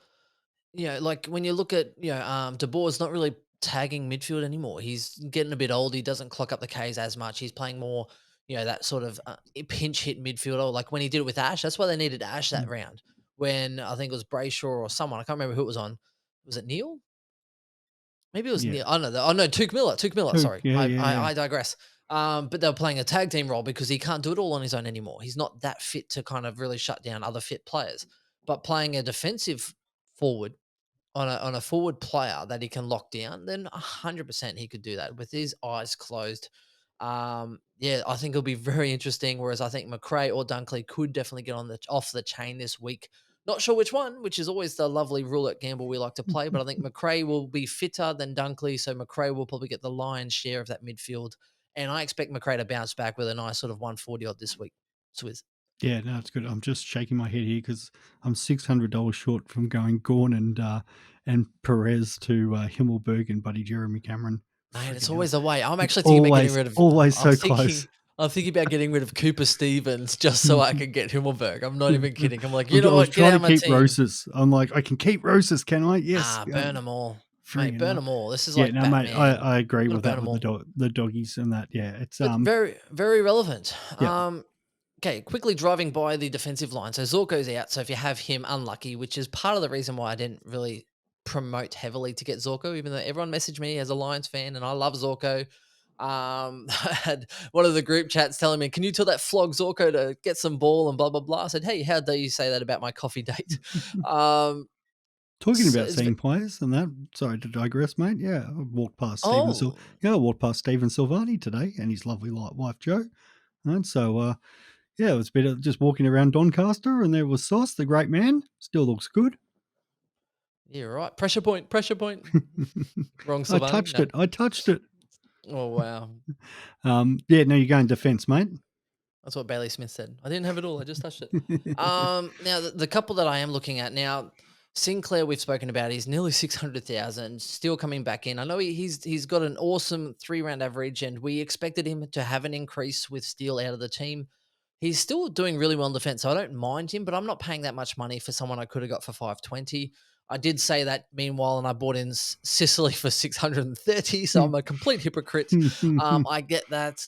Like when you look at, De Boer's not really tagging midfield anymore. He's getting a bit old. He doesn't clock up the Ks as much. He's playing more, that sort of pinch hit midfielder. Like when he did it with Ash, that's why they needed Ash that Mm. round. When I think it was Brayshaw or someone, I can't remember who it was on. Was it Neil? Maybe it was Yeah, Neil. Oh no, no, Tuke Miller. Tuke Miller. Duke, Sorry, yeah, I, yeah, I yeah. I digress. But they were playing a tag team role because he can't do it all on his own anymore. He's not that fit to kind of really shut down other fit players. But playing a defensive forward on a forward player that he can lock down, then 100% he could do that with his eyes closed. Yeah, I think it'll be very interesting. Whereas I think McRae or Dunkley could definitely get off the chain this week. Not sure which one, which is always the lovely roulette gamble we like to play. But I think McRae will be fitter than Dunkley, so McRae will probably get the lion's share of that midfield. And I expect McRae to bounce back with a nice sort of 140 odd this week. Swizz. Yeah, no, it's good. I'm just shaking my head here because I'm $600 short from going Gawn and Perez to Himmelberg and Buddy Jeremy Cameron. Mate, it's Freaking hell! always the way. I'm It's actually thinking about getting rid of. always I'm so thinking. close. I'm thinking about getting rid of Cooper Stevens just so I can get Himmelberg. I'm not even kidding. I'm like, I you know was what? Get trying out to of my keep team. Roses. I'm like, I can keep Roses, can I? Yes. Burn them all, mate. Freaking Burn hell. them all. This is Yeah, like no, mate, Batman. I agree Gotta with burn that them with all. the doggies and that. Yeah, it's But very, very relevant. yeah. Okay, quickly driving by the defensive line. So Zorko's out. So if you have him, unlucky, which is part of the reason why I didn't really promote heavily to get Zorko, even though everyone messaged me as a Lions fan and I love Zorko. I had one of the group chats telling me, "Can you tell that flog Zorko to get some ball and blah blah blah?" I said, "Hey, how dare you say that about my coffee date?" Um, Talking so about it's seeing players and that. Sorry to digress, mate. Yeah, I walked past oh, I walked past Stephen Silvani today and his lovely wife Jo. And so yeah, it was a bit of just walking around Doncaster and there was Sauce, the great man. Still looks good. you're right. Pressure point, pressure point. Wrong, I Silvani. touched No. it. I touched it. Oh wow, Yeah, no, you're going defence, mate. that's what Bailey Smith said. I didn't have it all. I just touched it. Now the couple that I am looking at now, Sinclair we've spoken about. He's nearly 600,000, still coming back in. I know he's got an awesome 3 round average, and we expected him to have an increase with Steele out of the team. He's still doing really well in defense, so I don't mind him, but I'm not paying that much money for someone I could have got for 520. I did say that meanwhile, and I bought in Sicily for 630, so I'm a complete hypocrite. I get that,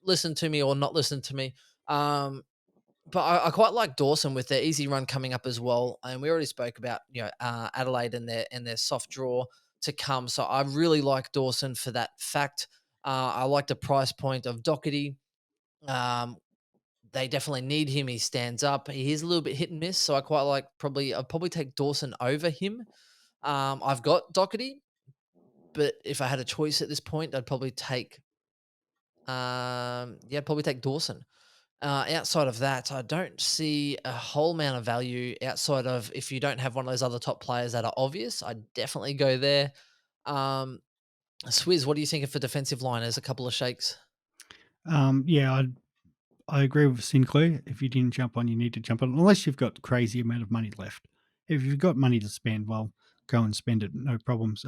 listen to me or not listen to me. But I quite like Dawson with their easy run coming up as well, and we already spoke about Adelaide and their soft draw to come. So I really like Dawson for that fact. I like the price point of Doherty. Um, they definitely need him. He stands up. He is a little bit hit and miss, so I quite like I'd probably take Dawson over him. I've got Doherty, but if I had a choice at this point, I'd probably take probably take Dawson. Outside of that, I don't see a whole amount of value outside of if you don't have one of those other top players that are obvious. I'd definitely go there. Um, Swizz, what do you think of for defensive line as a couple of shakes? Yeah, I agree with Sinclair. If you didn't jump on, you need to jump on, unless you've got crazy amount of money left. If you've got money to spend, well, go and spend it, no problems.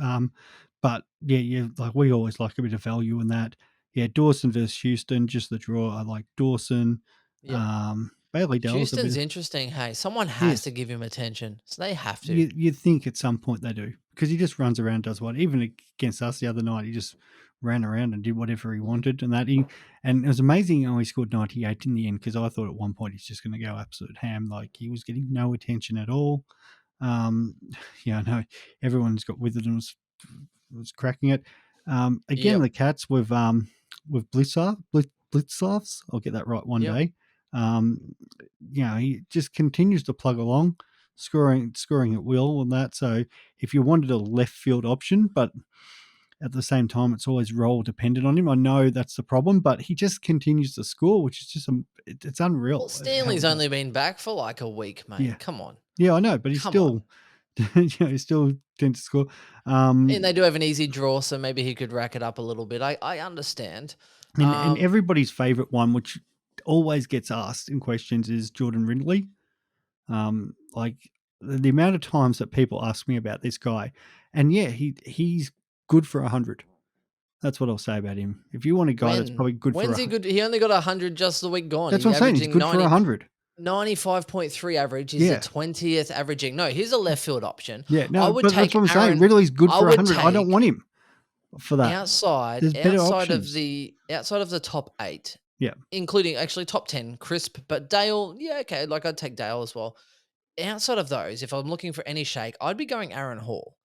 But yeah, like we always like a bit of value in that. Yeah, Dawson versus Houston, just the draw. I like Dawson. Yep. Bailey Dell's a bit Houston's of interesting. Hey, someone has to yes. give him attention. So they have to. You'd think at some point they do because he just runs around, does what. Even against us the other night, he just ran around and did whatever he wanted, and and it was amazing how he scored 98 in the end because I thought at one point he's just going to go absolute ham, like he was getting no attention at all. Um, yeah, I know everyone's got Withered and was cracking it. Again, Yep. the Cats with Blitzarves. I'll get that right one Yep. day. He just continues to plug along, scoring at will and that. So if you wanted a left field option, but at the same time, it's always role dependent on him. I know that's the problem, but he just continues to score, which is just it's Well, unreal how Stanley's he does. only been back for like a week, Yeah, mate. Come on. yeah, I know, but he's Come on. still, he still tends to score. And they do have an easy draw, so maybe he could rack it up a little bit. I understand. And Um, everybody's favorite one, which always gets asked in questions, is Jordan Ridley. Like the amount of times that people ask me about this guy, and yeah, he's good for 100. That's what I'll say about him. If you want a guy that's probably good for when's he good? He only got 100 just the week gone. that's He's what I'm saying. He's averaging good for 100. 95.3 average. He's the Yeah, 20th averaging. No, he's a left field option. yeah. I No, would but that's take what I'm saying. Aaron. Ridley's good I for would 100. I don't take want him for that. outside There's better outside of options. the outside of the top 8, Yeah, including actually top 10, crisp, but Dale, yeah, okay, like I'd take Dale as well. Outside of those, if I'm looking for any shake, I'd be going Aaron Hall.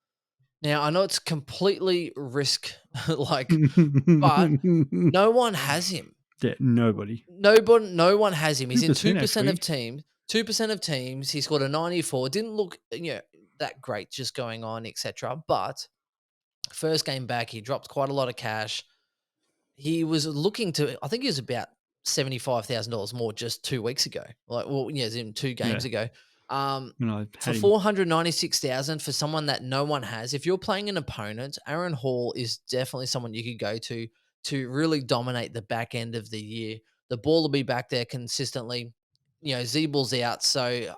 Now, I know it's completely risk like, but no one has him. yeah. Nobody. No one has him. He's in 2% 2% of actually. teams. 2% of teams. He scored a 94. Didn't look, that great just going on, etc. But first game back, he dropped quite a lot of cash. He was looking to, I think he was about $75,000 more just 2 weeks ago. Like, well, yeah, as in 2 games Yeah, ago. I For had him. 496,000 for someone that no one has, if you're playing an opponent, Aaron Hall is definitely someone you could go to really dominate the back end of the year. The ball will be back there consistently. Zeebel's out, so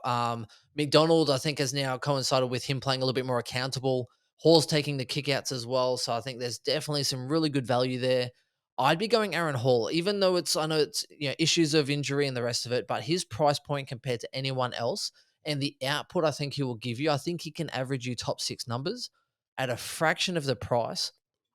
McDonald I think has now coincided with him playing a little bit more accountable. Hall's taking the kickouts as well, so I think there's definitely some really good value there. I'd be going Aaron Hall, even though I know it's issues of injury and the rest of it, but his price point compared to anyone else and the output I think he will give you, I think he can average you top 6 numbers at a fraction of the price.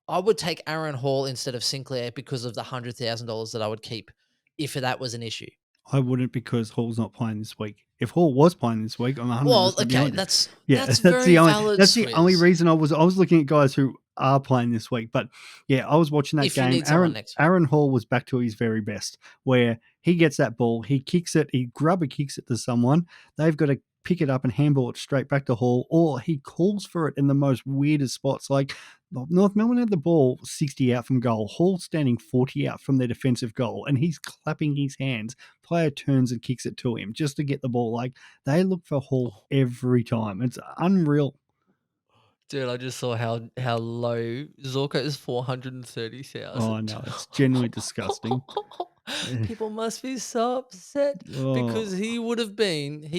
I would take Aaron Hall instead of Sinclair because of the $100,000 that I would keep if that was an issue. I wouldn't because Hall's not playing this week. If Hall was playing this week, I'm Well, 100% okay, behind you. that's Yeah, that's very valid, that's the only Swizz. reason I was looking at guys who are playing this week. But yeah, I was watching that If you game. need someone next week. Aaron Hall was back to his very best, where he gets that ball, he kicks it, he grubber kicks it to someone. They've got to pick it up and handball it straight back to Hall, or he calls for it in the most weirdest spots. Like North Melbourne had the ball 60 out from goal, Hall standing 40 out from their defensive goal, and he's clapping his hands. Player turns and kicks it to him just to get the ball. Like they look for Hall every time. It's unreal. Dude, I just saw how low Zorko is Oh 430,000. no, it's genuinely disgusting. People must be so upset because Oh he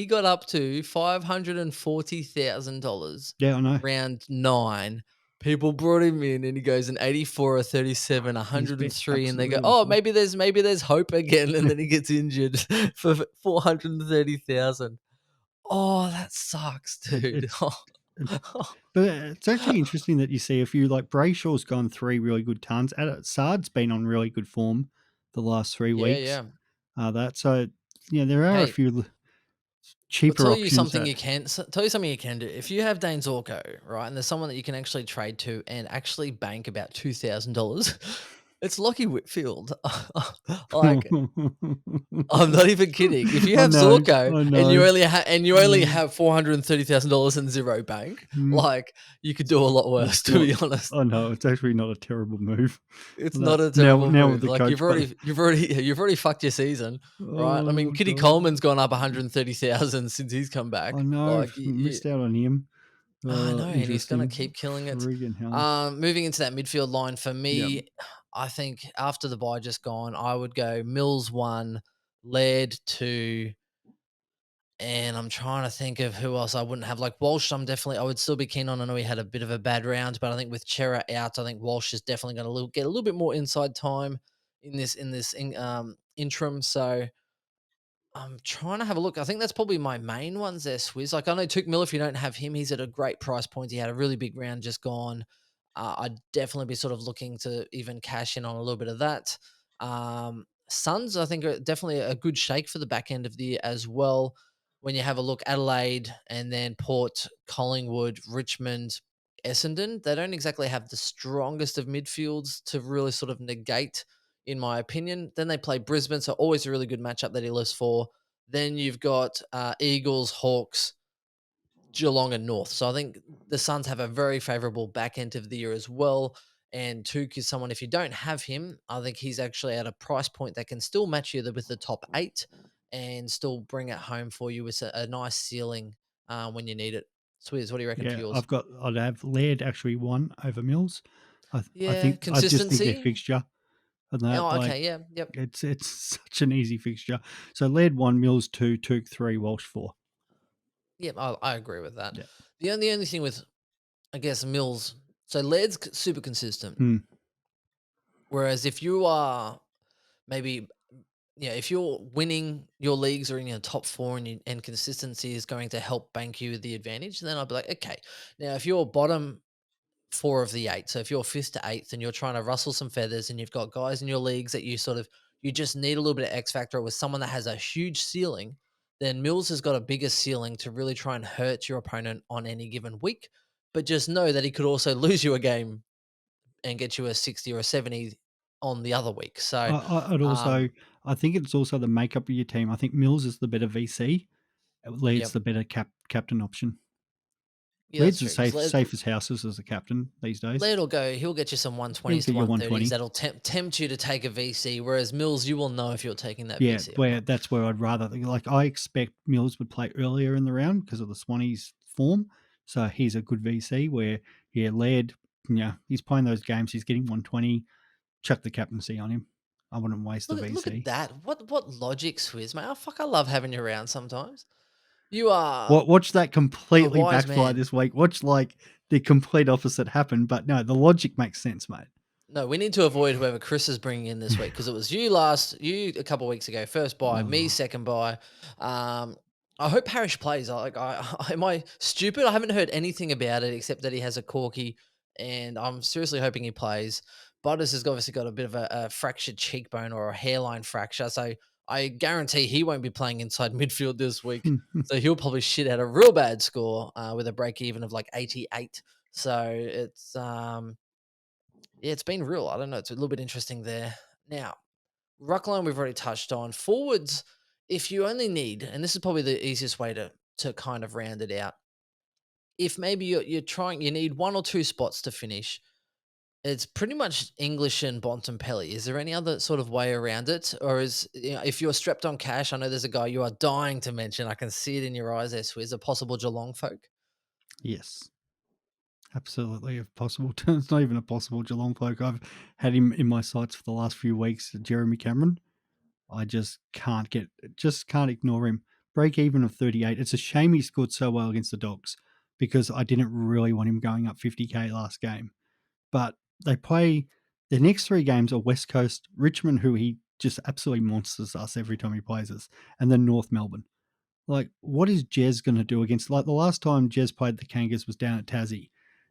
got up to $540,000 yeah, I know. round 9. People brought him in and he goes an 84, a 37, He's been 103, and they absolutely go, "Oh, awful. maybe there's hope again," and then he gets injured for 430,000. Oh, that sucks, It, dude. it's but it's actually interesting that you see a few like Brayshaw's gone 3 really good tons. Sard's been on really good form the last three Yeah, weeks. yeah. That so yeah, there are a Hey, few I'll cheaper tell you options something that you can tell you something you can do. If you have Dane Zorko, right, and there's someone that you can actually trade to and actually bank about $2,000, it's Lockie Whitfield. Like, I'm not even kidding. If you I have know, Zorko I and you know, only I know. have $430,000 in zero bank, Mm, like you could do a lot worse, it's to not. be honest. I know it's actually not a terrible move. It's That not a terrible now with move. the Like coach, but you've already fucked your season, right? I mean, oh Kitty god, Coleman's gone up 130,000 since he's come I back. know Like missed out on him. I know, and he's gonna Interesting. keep killing it. Friggin' hell. Moving into that midfield line for Yeah, me, I think after the bye just gone, I would go Mills 1, Laird 2, and I'm trying to think of who else I wouldn't have. Like Walsh, I would still be keen on. I know he had a bit of a bad round, but I think with Chera out, I think Walsh is definitely going to get a little bit more inside time in this interim. So I'm trying to have a look. I think that's probably my main ones there, Swizz. Like I know Took Mill, if you don't have him, he's at a great price point. He had a really big round just gone. I'd definitely be sort of looking to even cash in on a little bit of that. Suns, I think, are definitely a good shake for the back end of the year as well. when you have a look, Adelaide and then Port, Collingwood, Richmond, Essendon, they don't exactly have the strongest of midfields to really sort of negate, in my opinion. Then they play Brisbane, so always a really good matchup that he lives for. Then you've got Eagles, Hawks, Geelong, and North. So I think the Suns have a very favourable back end of the year as well. And Took is someone, if you don't have him, I think he's actually at a price point that can still match you with the top eight and still bring it home for you with a nice ceiling when you need it. Swizz, what do you reckon for Yeah, yours? I'd have Laird actually won over Mills. Yeah, I just think their consistency. fixture and that, Oh, like, okay, yeah, yep, it's such an easy fixture. So Laird 1, Mills 2, Took 3, Walsh 4. yep. I agree with that. Yeah. The only thing with, I guess, Mills, so Laird's super consistent. Hmm. Whereas if you are maybe, yeah, if you're winning your leagues or in your top four and consistency is going to help bank you the advantage, then I'll be like, okay. Now, if you're bottom four of the eight, so if you're fifth to eighth and you're trying to rustle some feathers and you've got guys in your leagues that you just need a little bit of X factor with someone that has a huge ceiling, then Mills has got a bigger ceiling to really try and hurt your opponent on any given week. But just know that he could also lose you a game and get you a 60 or a 70 on the other week. So, I'd also, um, I think it's also the makeup of your team. I think Mills is the better VC. Laird yep. the better captain option. Yeah, that's Laird's as true. Because safe as houses as a captain these days. Laird will go, he'll get you some He'll 120s to get you 130s 120. that'll tempt you to take a VC, whereas Mills, you will know if you're taking that Yeah, VC or where not. that's where I'd rather, like, I expect Mills would play earlier in the round because of the Swannies' form. So he's a good VC where, yeah, Laird, yeah, he's playing those games, he's getting 120. Chuck the captaincy on him. I wouldn't waste the Look at VC. that. What logic, Swizz, mate. Oh, fuck, I love having you around sometimes. You are Watch that a completely wise backfire man. this week. Watch, like, the complete opposite happen. But no, the logic makes sense, mate. No, we need to avoid whoever Chris is bringing in this week because it was you a couple of weeks ago, first buy, me Oh. second buy. I hope Parrish plays. Am I stupid? I haven't heard anything about it except that he has a corky, and I'm seriously hoping he plays. Butters has obviously got a bit of a fractured cheekbone or a hairline fracture, so I guarantee he won't be playing inside midfield this week. So he'll probably shit out a real bad score with a break even of like 88. So it's yeah, it's been real. I don't know. It's a little bit interesting there. Now, Ruckline, we've already touched on. Forwards, if you only need, and this is probably the easiest way to kind of round it out. If maybe you need one or two spots to finish. It's pretty much English and Bontempelli. Is there any other sort of way around it, or if you're strapped on cash? I know there's a guy you are dying to mention. I can see it in your eyes, there, Swizz, a possible Geelong folk. Yes, absolutely. If possible, it's not even a possible Geelong bloke. I've had him in my sights for the last few weeks. Jeremy Cameron. I just can't ignore him. Break even of 38. It's a shame he scored so well against the Dogs because I didn't really want him going up 50k last game. But they play the next three games are West Coast, Richmond, who he just absolutely monsters us every time he plays us, and then North Melbourne. Like, what is Jez going to do against, like, the last time Jez played the Kangas was down at Tassie.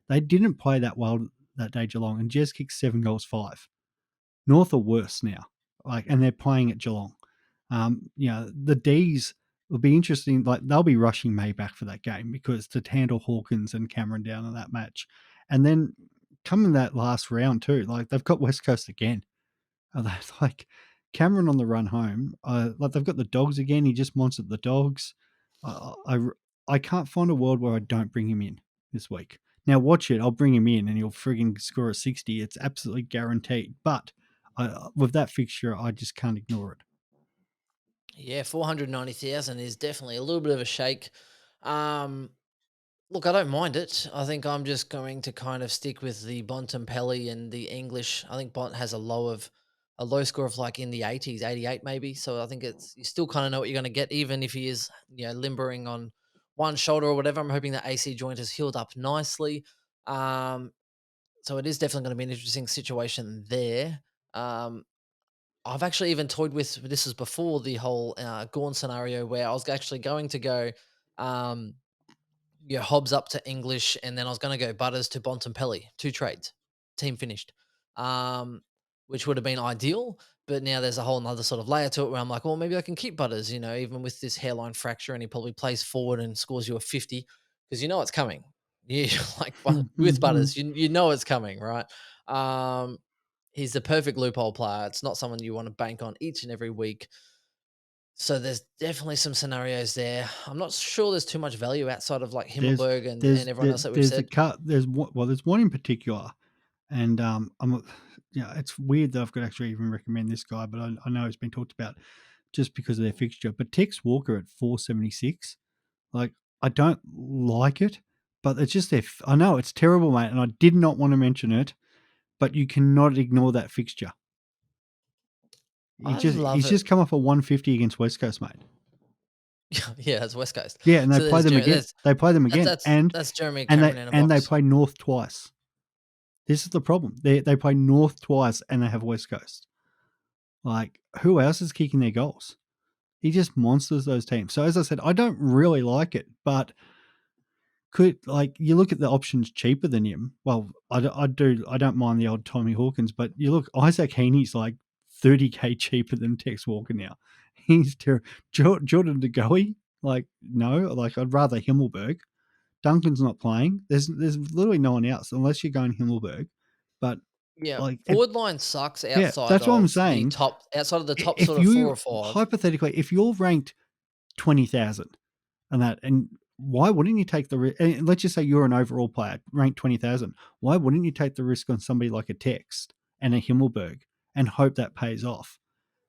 They didn't play that well that day, Geelong, and Jez kicked 7 goals, 5. North are worse now, like, and they're playing at Geelong. The D's will be interesting. Like, they'll be rushing May back for that game because to handle Hawkins and Cameron down in that match, and then coming that last round too. Like, they've got West Coast again. They like Cameron on the run home? Like, they've got the Dogs again. He just monstered the Dogs. I, I I can't find a world where I don't bring him in this week. Now watch it. I'll bring him in and he'll frigging score a 60. It's absolutely guaranteed. But with that fixture, I just can't ignore it. Yeah, 490,000 is definitely a little bit of a shake. Um, Look, I don't mind it. I think I'm just going to kind of stick with the Bontempelli and the English. I think Bont has a low score of like in the 80s, 88 maybe. So I think it's you still kind of know what you're going to get, even if he is limbering on one shoulder or whatever. I'm hoping the AC joint has healed up nicely. Um, so it is definitely going to be an interesting situation there. Um, I've actually even toyed with this was before the whole Gawn scenario where I was actually going to go. Um, Hobbs up to English, and then I was going to go Butters to Bontempelli. Two trades. Team finished. Um, which would have been ideal. But now there's a whole nother sort of layer to it where I'm like, well, maybe I can keep Butters, even with this hairline fracture, and he probably plays forward and scores you a 50 because it's coming. Yeah, like with Butters, you know it's coming, right? Um, he's the perfect loophole player. It's not someone you want to bank on each and every week. So there's definitely some scenarios there. I'm not sure there's too much value outside of like There's Himmelberg and everyone else that we've there's a said. cut. There's one in particular, and it's weird that I've got to actually even recommend this guy, but I know it's been talked about just because of their fixture. But Tex Walker at 476, like I don't like it, but it's just I know it's terrible, mate, and I did not want to mention it, but you cannot ignore that fixture. I love He's it. just come off a 150 against West Coast, mate. Yeah, that's West Coast. Yeah, and they So play there's them Jeremy. again. They play them again, That's Jeremy Cameron in a and they box. play North twice. This is the problem. They play North twice and they have West Coast. Like, who else is kicking their goals? He just monsters those teams. So as I said, I don't really like it, but you look at the options cheaper than him. Well, I don't mind the old Tommy Hawkins, but you look, Isaac Heaney's like 30K cheaper than Tex Walker now. He's terrible. Jordan De Goey, like, no, like I'd rather Himmelberg. Duncan's not playing. There's literally no one else unless you're going Himmelberg. But Yeah, like, forward line sucks that's what I'm saying. outside of the top If sort of 4 you or 5. hypothetically, if you're ranked 20,000 and why wouldn't you take the risk? Let's just say you're an overall player ranked 20,000. Why wouldn't you take the risk on somebody like a Text and a Himmelberg and hope that pays off?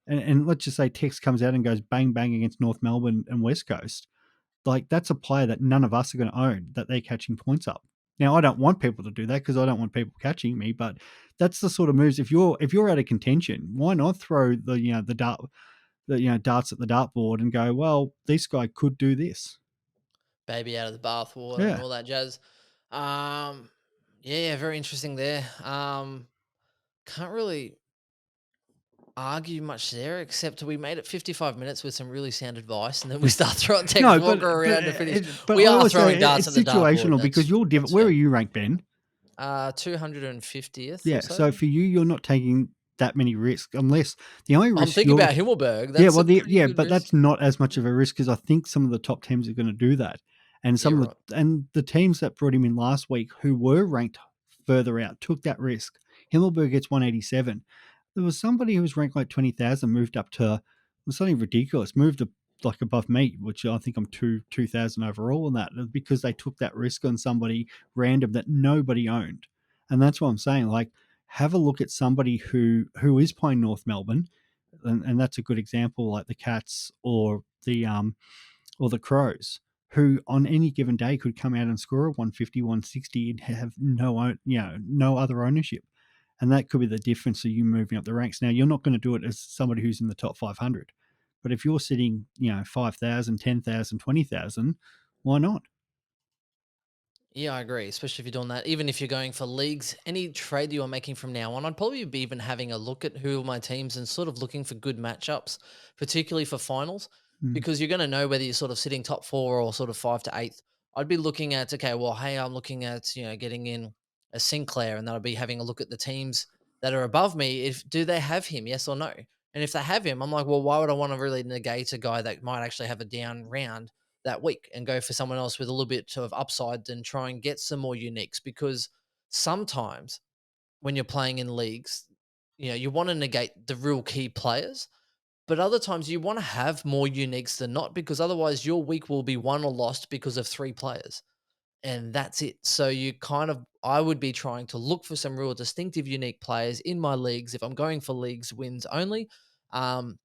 And let's just say Text comes out and goes bang bang against North Melbourne and West Coast. Like, that's a player that none of us are going to own, that they're catching points up. Now, I don't want people to do that because I don't want people catching me, but that's the sort of moves. If you're out of contention, why not throw darts at the dartboard and go, well, this guy could do this. Baby out of the bathwater and Yeah. all that jazz. Yeah, very interesting there. Can't really argue much there, except we made it 55 minutes with some really sound advice, and then we start throwing Tex No, Walker around to finish. but We I are always throwing say darts it's at the dartboard. situational because you're different. That's Where fair. are you ranked, Ben? 250th Yeah. or so. So for you, you're not taking that many risks unless the only I'm risk thinking you're about Himmelberg. Yeah, That's well, a pretty good but risk. that's not as much of a risk because I think some of the top teams are going to do that, and You're right. the teams that brought him in last week who were ranked further out took that risk. Himmelberg gets 187. There was somebody who was ranked like 20,000 moved up to was something ridiculous, moved up like above me, which I think I'm 2,000 overall on that because they took that risk on somebody random that nobody owned, and that's what I'm saying. Like, have a look at somebody who is playing North Melbourne, and that's a good example, like the Cats or the Crows, who on any given day could come out and score a 150, 160 and have no other ownership. And that could be the difference of you moving up the ranks. Now, you're not going to do it as somebody who's in the top 500. But if you're sitting, 5,000, 10,000, 20,000, why not? Yeah, I agree, especially if you're doing that. Even if you're going for leagues, any trade you are making from now on, I'd probably be even having a look at who are my teams and sort of looking for good matchups, particularly for finals, Mm. because you're going to know whether you're sort of sitting top 4 or sort of 5 to 8th. I'd be looking at, okay, well, hey, I'm looking at, getting in a Sinclair, and then I'd be having a look at the teams that are above me. Do they have him? Yes or no? And if they have him, I'm like, well, why would I want to really negate a guy that might actually have a down round that week and go for someone else with a little bit of upside and try and get some more uniques? Because sometimes when you're playing in leagues, you want to negate the real key players, but other times you want to have more uniques than not, because otherwise your week will be won or lost because of 3 players. And that's it. So I would be trying to look for some real distinctive, unique players in my leagues if I'm going for leagues wins only. Um,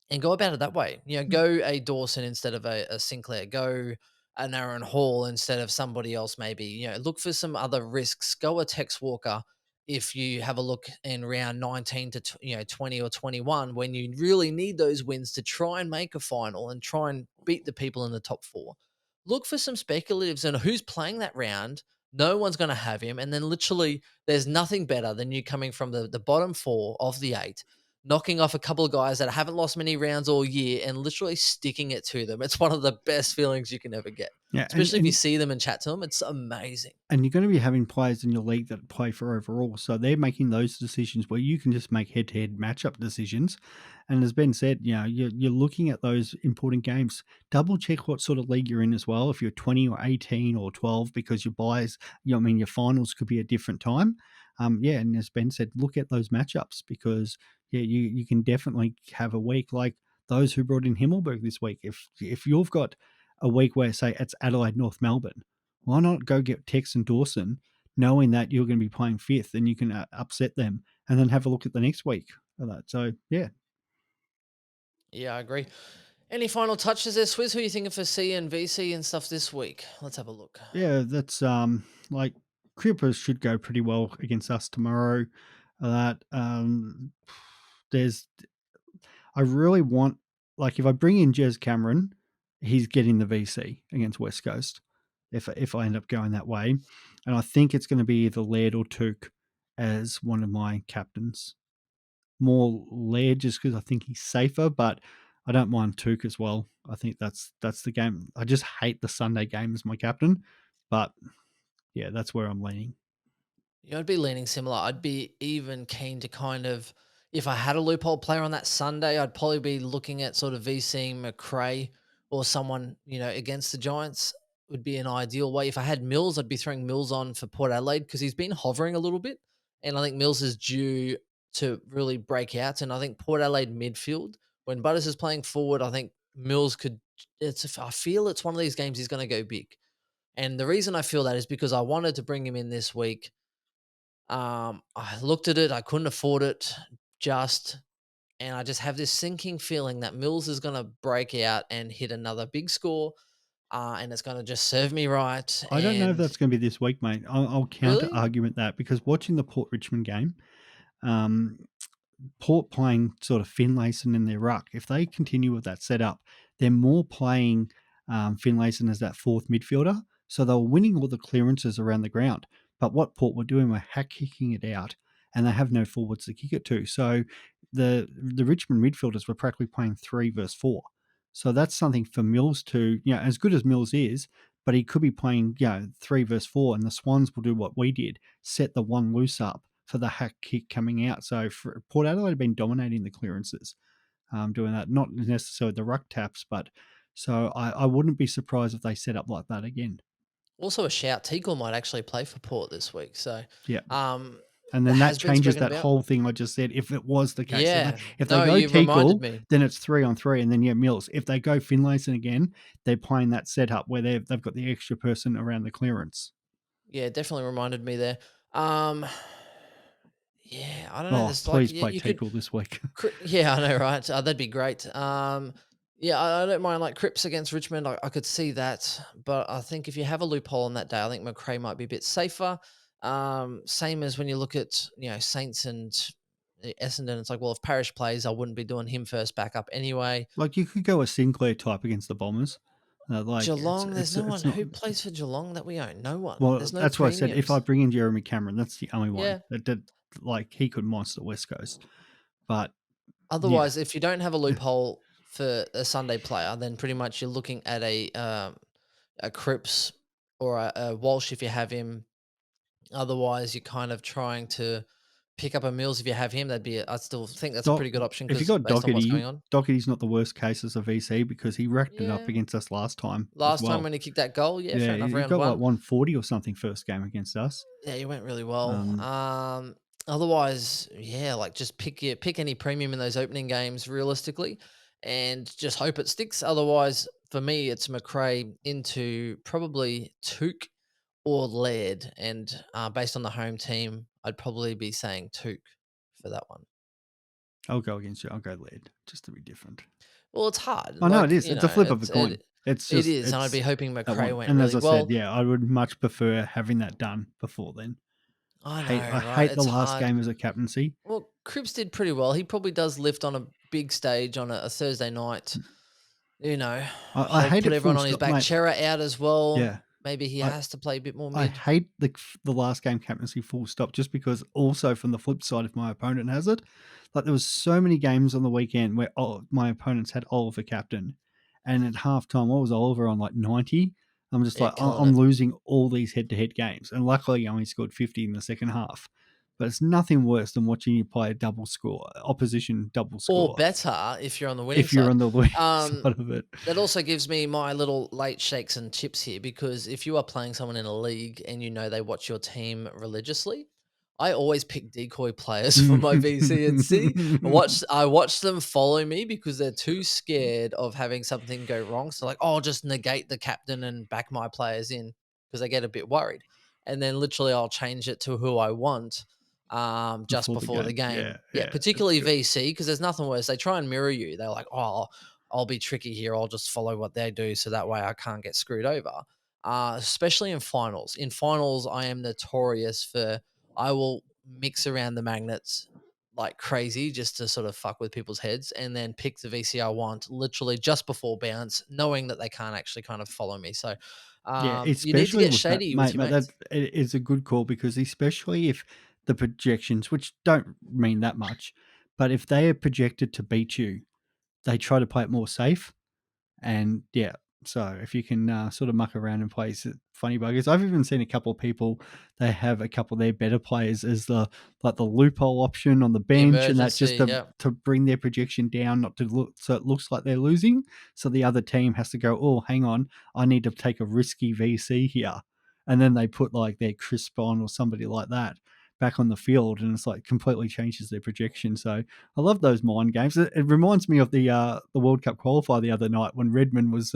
and go about it that way. Go a Dawson instead of a Sinclair. Go an Aaron Hall instead of somebody else. Maybe look for some other risks. Go a Tex Walker if you have a look in round 19 to 20 or 21 when you really need those wins to try and make a final and try and beat the people in the top 4. Look for some speculatives and who's playing that round. No one's going to have him, and then literally there's nothing better than you coming from the bottom 4 of the 8, knocking off a couple of guys that haven't lost many rounds all year and literally sticking it to them. It's one of the best feelings you can ever get. Yeah, Especially if you see them and chat to them, it's amazing. and you're going to be having players in your league that play for overall, so they're making those decisions where you can just make head-to-head matchup decisions. And as Ben said, you're looking at those important games. Double check what sort of league you're in as well. If you're 20 or 18 or 12, because your buys, your finals could be a different time. And as Ben said, look at those matchups, because you can definitely have a week like those who brought in Himmelberg this week. If you've got a week where, say, it's Adelaide, North Melbourne, why not go get Tex and Dawson, knowing that you're going to be playing fifth and you can upset them, and then have a look at the next week of that. So, yeah. Yeah, I agree. Any final touches there, Swizz? Who are you thinking for C and VC and stuff this week? Let's have a look. Yeah, that's like Clippers should go pretty well against us tomorrow. That there's I really want, like, if I bring in Jez Cameron, he's getting the VC against West Coast. If I end up going that way, and I think it's going to be either Laird or Took as one of my captains. More Laird just because I think he's safer, but I don't mind Took as well. I think that's the game. I just hate the Sunday game as my captain, but yeah, that's where I'm leaning. Yeah, I'd be leaning similar. I'd be even keen to kind of, if I had a loophole player on that Sunday, I'd probably be looking at sort of VCing McRae or someone, against the Giants would be an ideal way. If I had Mills, I'd be throwing Mills on for Port Adelaide because he's been hovering a little bit. And I think Mills is due to really break out. And I think Port Adelaide midfield, when Butters is playing forward, I think Mills could, I feel it's one of these games he's going to go big. And the reason I feel that is because I wanted to bring him in this week. I looked at it, I couldn't afford it just, and I just have this sinking feeling that Mills is going to break out and hit another big score, and it's going to just serve me right. I don't know if And that's going to be this week, mate. I'll counter really, argument that, because watching the Port Richmond game, um, Port playing sort of Finlayson in their ruck, if they continue with that setup, they're more playing Finlayson as that fourth midfielder. So they were winning all the clearances around the ground. But what Port were doing were hack kicking it out, and they have no forwards to kick it to. So the Richmond midfielders were practically playing 3 versus 4. So that's something for Mills to, as good as Mills is, but he could be playing, 3 versus 4, and the Swans will do what we did, set the one loose up for the hack kick coming out. So Port Adelaide have been dominating the clearances, doing that. Not necessarily the ruck taps, but so I wouldn't be surprised if they set up like that again. also a shout, Teagle might actually play for Port this week. So, Yeah. um, And that then that has been changes spoken that about. whole thing I just said. If it was the case, Yeah, if they no, go you've reminded Teakle, me. then it's 3-on-3, and then Mills. If they go Finlayson again, they're playing that setup where they've got the extra person around the clearance. Yeah, definitely reminded me there. Um, yeah, I don't know. Oh, There's like please you, play you could. Teakle this week. Yeah, I know, right? That'd be great. Yeah, I don't mind like Cripps against Richmond. I could see that, but I think if you have a loophole on that day, I think McRae might be a bit safer. Same as when you look at Saints and Essendon. It's like, well, if Parrish plays, I wouldn't be doing him first backup anyway. Like, you could go a Sinclair type against the Bombers. Like, Geelong, there's no one it's not. who plays for Geelong that we own. No one. Well, There's no that's why I said if I premiums. bring in Jeremy Cameron, that's the only one Yeah. that did. Like, he could monster West Coast, but yeah, Otherwise, if you don't have a loophole for a Sunday player, then pretty much you're looking at a Cripps or a Walsh if you have him. Otherwise, you're kind of trying to pick up a Mills if you have him. I still think that's a pretty good option If you because got based on what's going on. Doherty's not the worst case as a VC because he racked it up Yeah. against us last time as Last time well. when he kicked that goal, yeah, Yeah, fair enough. he Round got like one. 140 or something first game against us. Yeah, he went really well. Um, Otherwise, yeah, like just pick any premium in those opening games realistically, and just hope it sticks. Otherwise, for me, it's McRae into probably Took or Laird, and based on the home team, I'd probably be saying Took for that one. I'll go against you. I'll go lead just to be different. Well, it's hard. I know it Like is. It's a flip of a coin. It's it just is, and I'd be hoping that McRae one. went And as really I said, well. yeah, I would much prefer having that done before then. I I know, right? hate the It's last hard. game as a captaincy. Well, Cripps did pretty well. He probably does lift on a big stage on a Thursday night. You know, I hold hate put it everyone full on his stop, back. mate. Chera out as well. Yeah, Maybe he I has to play a bit more I mid. hate the last game captaincy full stop just because also from the flip side, if my opponent has it, like there was so many games on the weekend where my opponents had Oliver captain, and at halftime I was Oliver on like 90. I'm just Yeah, like, killing I'm it. losing all these head-to-head games. And luckily, I only scored 50 in the second half. But it's nothing worse than watching you play a double score, opposition double Or score, better if you're on the winning if you're side. on the losing Um, side of it. that also gives me my little late shakes and chips here because if you are playing someone in a league and you know they watch your team religiously, I always pick decoy players for my VC and C. I watch them follow me because they're too scared of having something go wrong. So like, oh, I'll just negate the captain and back my players in because they get a bit worried. And then literally I'll change it to who I want just Before the before the game. Yeah, game. Yeah, that's particularly good. VC because there's nothing worse. They try and mirror you. They're like, oh, I'll be tricky here. I'll just follow what they do so that way I can't get screwed over. Especially in finals. In finals, I am notorious for I will mix around the magnets like crazy just to sort of fuck with people's heads and then pick the VC I want literally just before bounce, knowing that they can't actually kind of follow me. So Yeah, you need to especially get with that, shady with your mate, that mates. is a good call because especially if the projections, which don't mean that much, but if they are projected to beat you, they try to play it more safe. And yeah, so if you can sort of muck around and play funny buggers, I've even seen a couple of people. They have a couple of their better players as the loophole option on the The bench, and that just emergency, to yeah. to bring their projection down, not to look so it looks like they're losing. So the other team has to go, oh, hang on, I need to take a risky VC here, and then they put like their crisp on or somebody like that back on the field, and it's like completely changes their projection. So I love those mind games. It reminds me of the World Cup qualifier the other night when Redmond was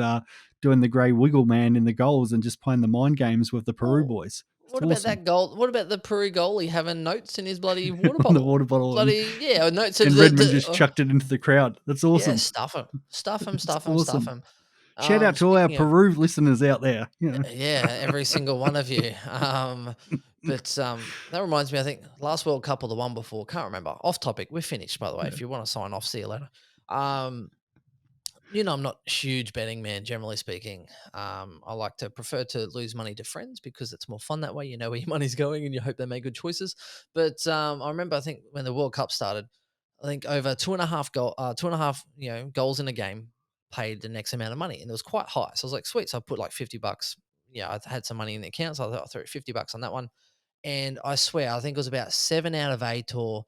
doing the grey wiggle man in the goals and just playing the mind games with the Peru Oh, boys. It's what about awesome. that goal? What about the Peru goalie having notes in his bloody water On the bottle? water bottle, Bloody yeah, notes of and Redmond just chucked it into the crowd. That's yeah, awesome. stuff him, stuff him, It's stuff him, stuff awesome. him. Shout out to all our Speaking of Peru listeners out there. yeah, every single one of you. But that reminds me, I think last World Cup or the one before, can't remember. Off topic. We're finished, by the way. Yeah. If you want to sign off, see you later. Um, I'm not a huge betting man, generally speaking. I like to prefer to lose money to friends because it's more fun that way. You know where your money's going and you hope they make good choices. But I remember, I think when the World Cup started, I think over two and a half, goals in a game paid the next amount of money, and it was quite high. So I was like, sweet. So I put like $50. Yeah, I had some money in the account, so I thought I threw $50 on that one. And I swear, I think it was about 7 out of 8 or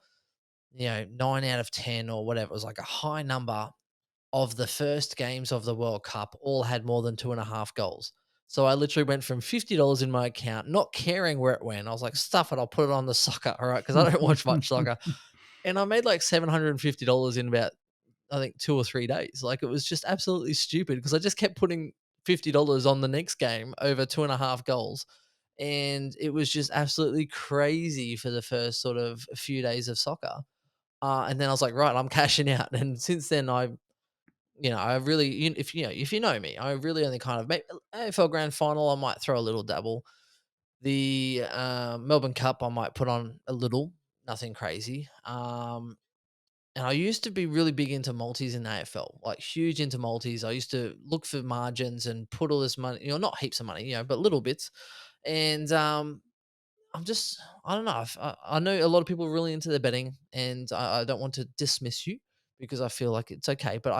9 out of 10 or whatever. It was like a high number of the first games of the World Cup all had more than 2.5 goals. So I literally went from $50 in my account, not caring where it went. I was like, stuff it, I'll put it on the soccer, all right, because I don't watch much soccer. And I made like $750 in about, I think, 2 or 3 days. Like it was just absolutely stupid because I just kept putting $50 on the next game over 2.5 goals. And it was just absolutely crazy for the first sort of few days of soccer. And then I was like, right, I'm cashing out. And since then, I really, if you know me, I really only kind of make AFL Grand Final. I might throw a little dabble. The Melbourne Cup, I might put on a little, nothing crazy. And I used to be really big into multis in AFL, like huge into multis. I used to look for margins and put all this money, not heaps of money, but little bits. And I don't know. I know a lot of people are really into their betting, and I don't want to dismiss you because I feel like it's okay. But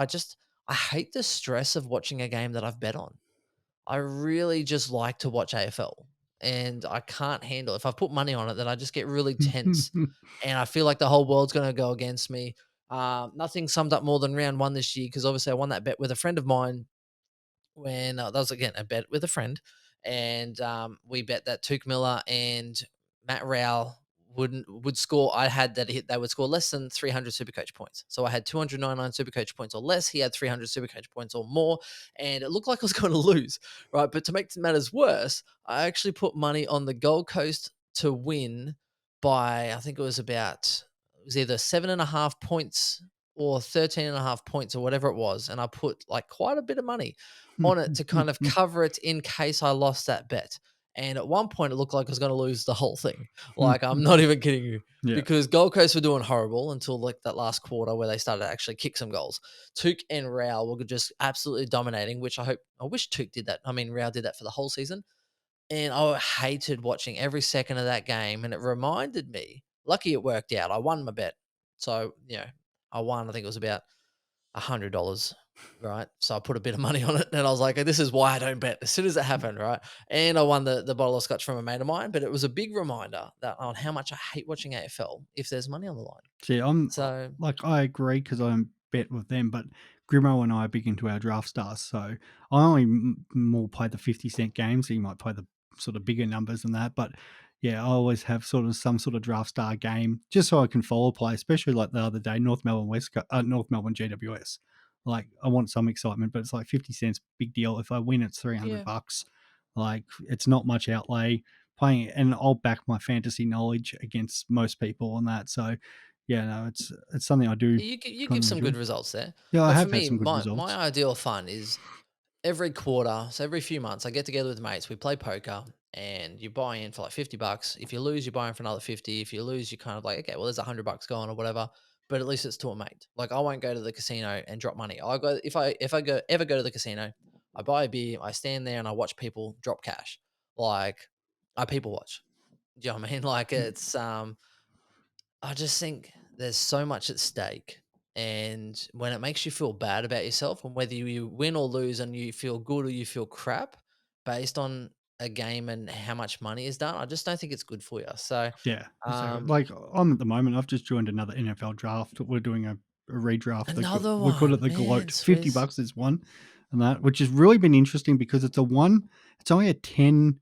I hate the stress of watching a game that I've bet on. I really just like to watch AFL, and I can't handle if I put money on it, then I just get really tense, and I feel like the whole world's going to go against me. Nothing summed up more than round one this year because obviously I won that bet with a friend of mine when that was again a bet with a friend, and we bet that Tuke Miller and Matt Rowell would score. I had that they would score less than 300 Supercoach points. So I had 299 Supercoach points or less. He had 300 Supercoach points or more, and it looked like I was going to lose, right? But to make matters worse, I actually put money on the Gold Coast to win by I think it was either 7.5 points or 13.5 points or whatever it was, and I put like quite a bit of money on it to kind of cover it in case I lost that bet. And at one point, it looked like I was going to lose the whole thing. Like, I'm not even kidding you. Yeah. Because Gold Coast were doing horrible until like that last quarter where they started to actually kick some goals. Tuke and Rao were just absolutely dominating, which I wish Tuke did that. I mean, Rao did that for the whole season. And I hated watching every second of that game. And it reminded me, lucky it worked out. I won my bet. So, I won, I think it was about $100. right? So I put a bit of money on it, and I was like, "This is why I don't bet." As soon as it happened, right, and I won the bottle of scotch from a mate of mine, but it was a big reminder that on how much I hate watching AFL if there's money on the line. See, So like, I agree because I don't bet with them, but Grimo and I are big into our draft stars. So I only more play the 50-cent games. So you might play the sort of bigger numbers than that. But yeah, I always have sort of some sort of draft star game just so I can follow play, especially like the other day, North Melbourne GWS. Like, I want some excitement, but it's like 50 cents, big deal. If I win, it's 300 yeah, bucks. Like, it's not much outlay playing, and I'll back my fantasy knowledge against most people on that. So yeah, no, it's something I do you kind give of some enjoy. good results there. Yeah, I But for have had me, some good my results. ideal fun is every quarter, so every few months, I get together with mates. We play poker, and you buy in for like $50. If you lose, you buy in for another 50. If you lose, you kind of like, okay, well, there's $100 gone or whatever. But at least it's to a mate. Like I won't go to the casino and drop money. I go if I go ever go to the casino, I buy a beer, I stand there and I watch people drop cash. Like I people watch. Do you know what I mean? Like Mm, I just think there's so much at stake. And when it makes you feel bad about yourself, and whether you win or lose and you feel good or you feel crap based on a game and how much money is done, I just don't think it's good for you. So, yeah, exactly. um, Like, I'm at the moment, I've just joined another NFL draft. We're doing a redraft. another We call it one, the man, gloat. 50 Swizz. bucks is one, and that, which has really been interesting because it's only a 10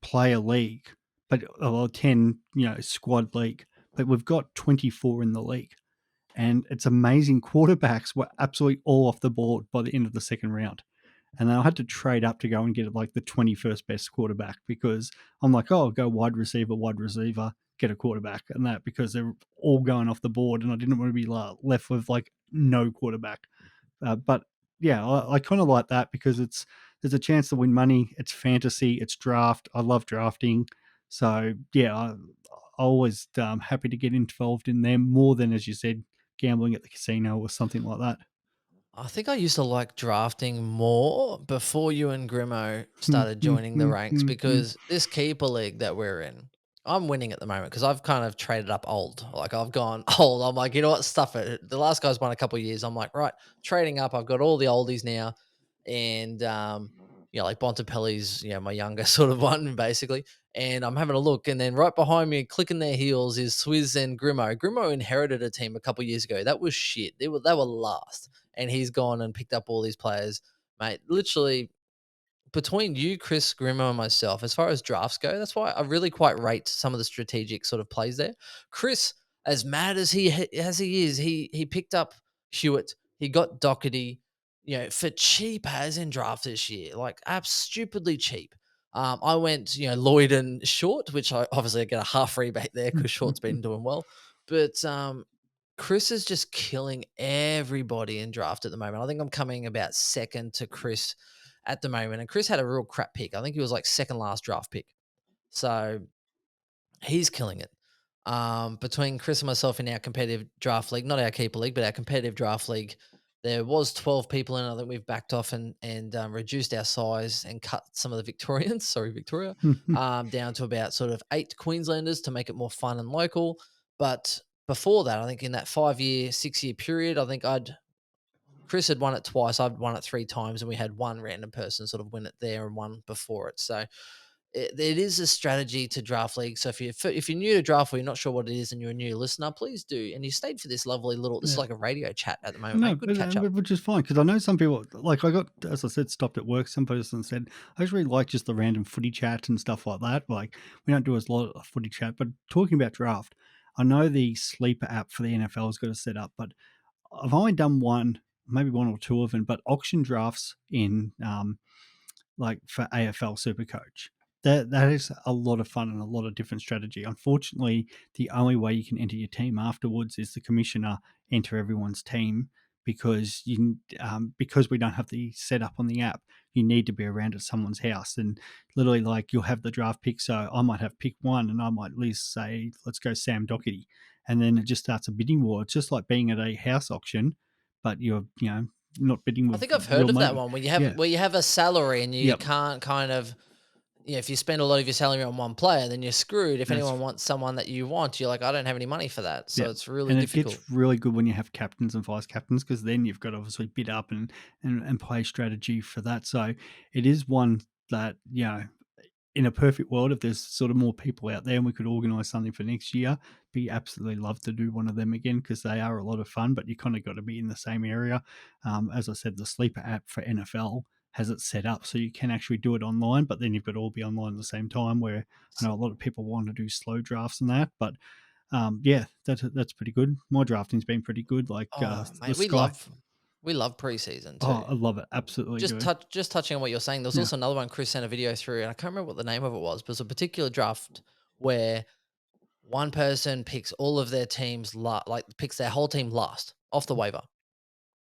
player league, but or 10 squad league, but we've got 24 in the league. And it's amazing. Quarterbacks were absolutely all off the board by the end of the second round. And then I had to trade up to go and get like the 21st best quarterback because I'm like, oh, I'll go wide receiver, get a quarterback, and that because they're all going off the board. And I didn't want to be left with like no quarterback. But yeah, I kind of like that because there's a chance to win money. It's fantasy, it's draft. I love drafting. So yeah, always happy to get involved in them more than, as you said, gambling at the casino or something like that. I think I used to like drafting more before you and Grimo started joining the ranks because this keeper league that we're in, I'm winning at the moment because I've kind of traded up old. Like I've gone old. I'm like, you know what? Stuff it. The last guy's won a couple of years. I'm like, right, trading up. I've got all the oldies now. And, like Bontempelli's, my younger sort of one, basically. And I'm having a look. And then right behind me, clicking their heels, is Swizz and Grimo. Grimo inherited a team a couple of years ago. That was shit. They were last, and he's gone and picked up all these players, mate. Literally between you, Chris, Grimmer, and myself, as far as drafts go, that's why I really quite rate some of the strategic sort of plays there. Chris, as mad as he is, he picked up Hewitt, he got Doherty, for cheap as in draft this year, like stupidly cheap. I went, Lloyd and Short, which I obviously get a half rebate there because Short's been doing well, but Chris is just killing everybody in draft at the moment. I think I'm coming about second to Chris at the moment. And Chris had a real crap pick. I think he was like second last draft pick. So he's killing it. Between Chris and myself in our competitive draft league, not our keeper league, but our competitive draft league, there was 12 people in. I think we've backed off and reduced our size and cut some of the Victorians, sorry Victoria, down to about sort of 8 Queenslanders to make it more fun and local. But before that, I think in that 5-year, 6-year period, I think Chris had won it twice. I'd won it 3 times, and we had one random person sort of win it there and one before it. So it is a strategy to draft league. So if you're new to draft or you're not sure what it is and you're a new listener, please do. And you stayed for this lovely little. This is Yeah. like a radio chat at the moment, No, mate. Good catch up. which is fine because I know some people, like, I got, as I said, stopped at work. Some person said, I just really like just the random footy chat and stuff like that. Like, we don't do as a lot of footy chat, but talking about draft, I know the sleeper app for the NFL has got it set up, but I've only done one, maybe one or two of them, but auction drafts in like for AFL Supercoach. That is a lot of fun and a lot of different strategy. Unfortunately, the only way you can enter your team afterwards is the commissioner enter everyone's team because we don't have the setup on the app. You need to be around at someone's house, and literally, like, you'll have the draft pick. So I might have pick one, and I might at least say, "Let's go Sam Doherty," and then it just starts a bidding war. It's just like being at a house auction, but you're not bidding I with think I've real heard of that money. one Yeah. where you have a salary and you Yep. can't kind of if you spend a lot of your salary on one player, then you're screwed. If That's anyone wants someone that you want, you're like, I don't have any money for that. Yeah, So it's really and it gets difficult. really good when you have captains and vice captains because then you've got to obviously bid up and play strategy for that. So it is one that, in a perfect world, if there's sort of more people out there and we could organise something for next year, be absolutely love to do one of them again because they are a lot of fun. But you kind of got to be in the same area. As I said, the Sleeper app for NFL has it set up so you can actually do it online, but then you've got to all be online at the same time. Where I know a lot of people want to do slow drafts and that, but yeah, that's pretty good. My drafting's been pretty good. Like Oh, the mate, Sky. we love preseason Oh, too. I love it. Absolutely do. Just touching on what you're saying, there was Yeah. also another one Chris sent a video through, and I can't remember what the name of it was, but it was a particular draft where one person picks all of their teams like picks their whole team last off the waiver,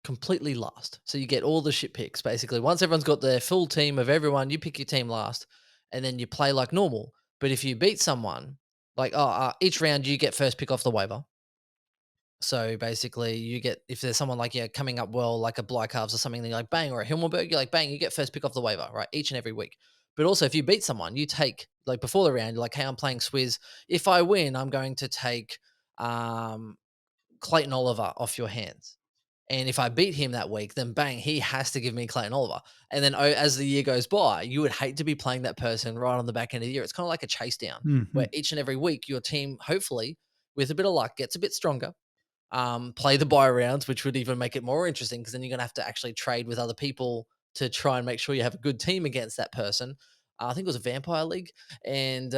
completely last. So you get all the shit picks basically. Once everyone's got their full team of everyone, you pick your team last, and then you play like normal. But if you beat someone, like each round you get first pick off the waiver. So basically, you get if there's someone like coming up well, like a Calves or something, then you're like bang, or a Himmelberg, you're like bang, you get first pick off the waiver, right? Each and every week. But also, if you beat someone, you take like before the round, you're like, hey, I'm playing Swizz. If I win, I'm going to take um, Clayton Oliver off your hands. And if I beat him that week, then bang, he has to give me Clayton Oliver. And then as the year goes by, you would hate to be playing that person right on the back end of the year. It's kind of like a chase down Hmm. where each and every week your team, hopefully, with a bit of luck, gets a bit stronger. Play the buy rounds, which would even make it more interesting because then you're going to have to actually trade with other people to try and make sure you have a good team against that person. I think it was a Vampire League. And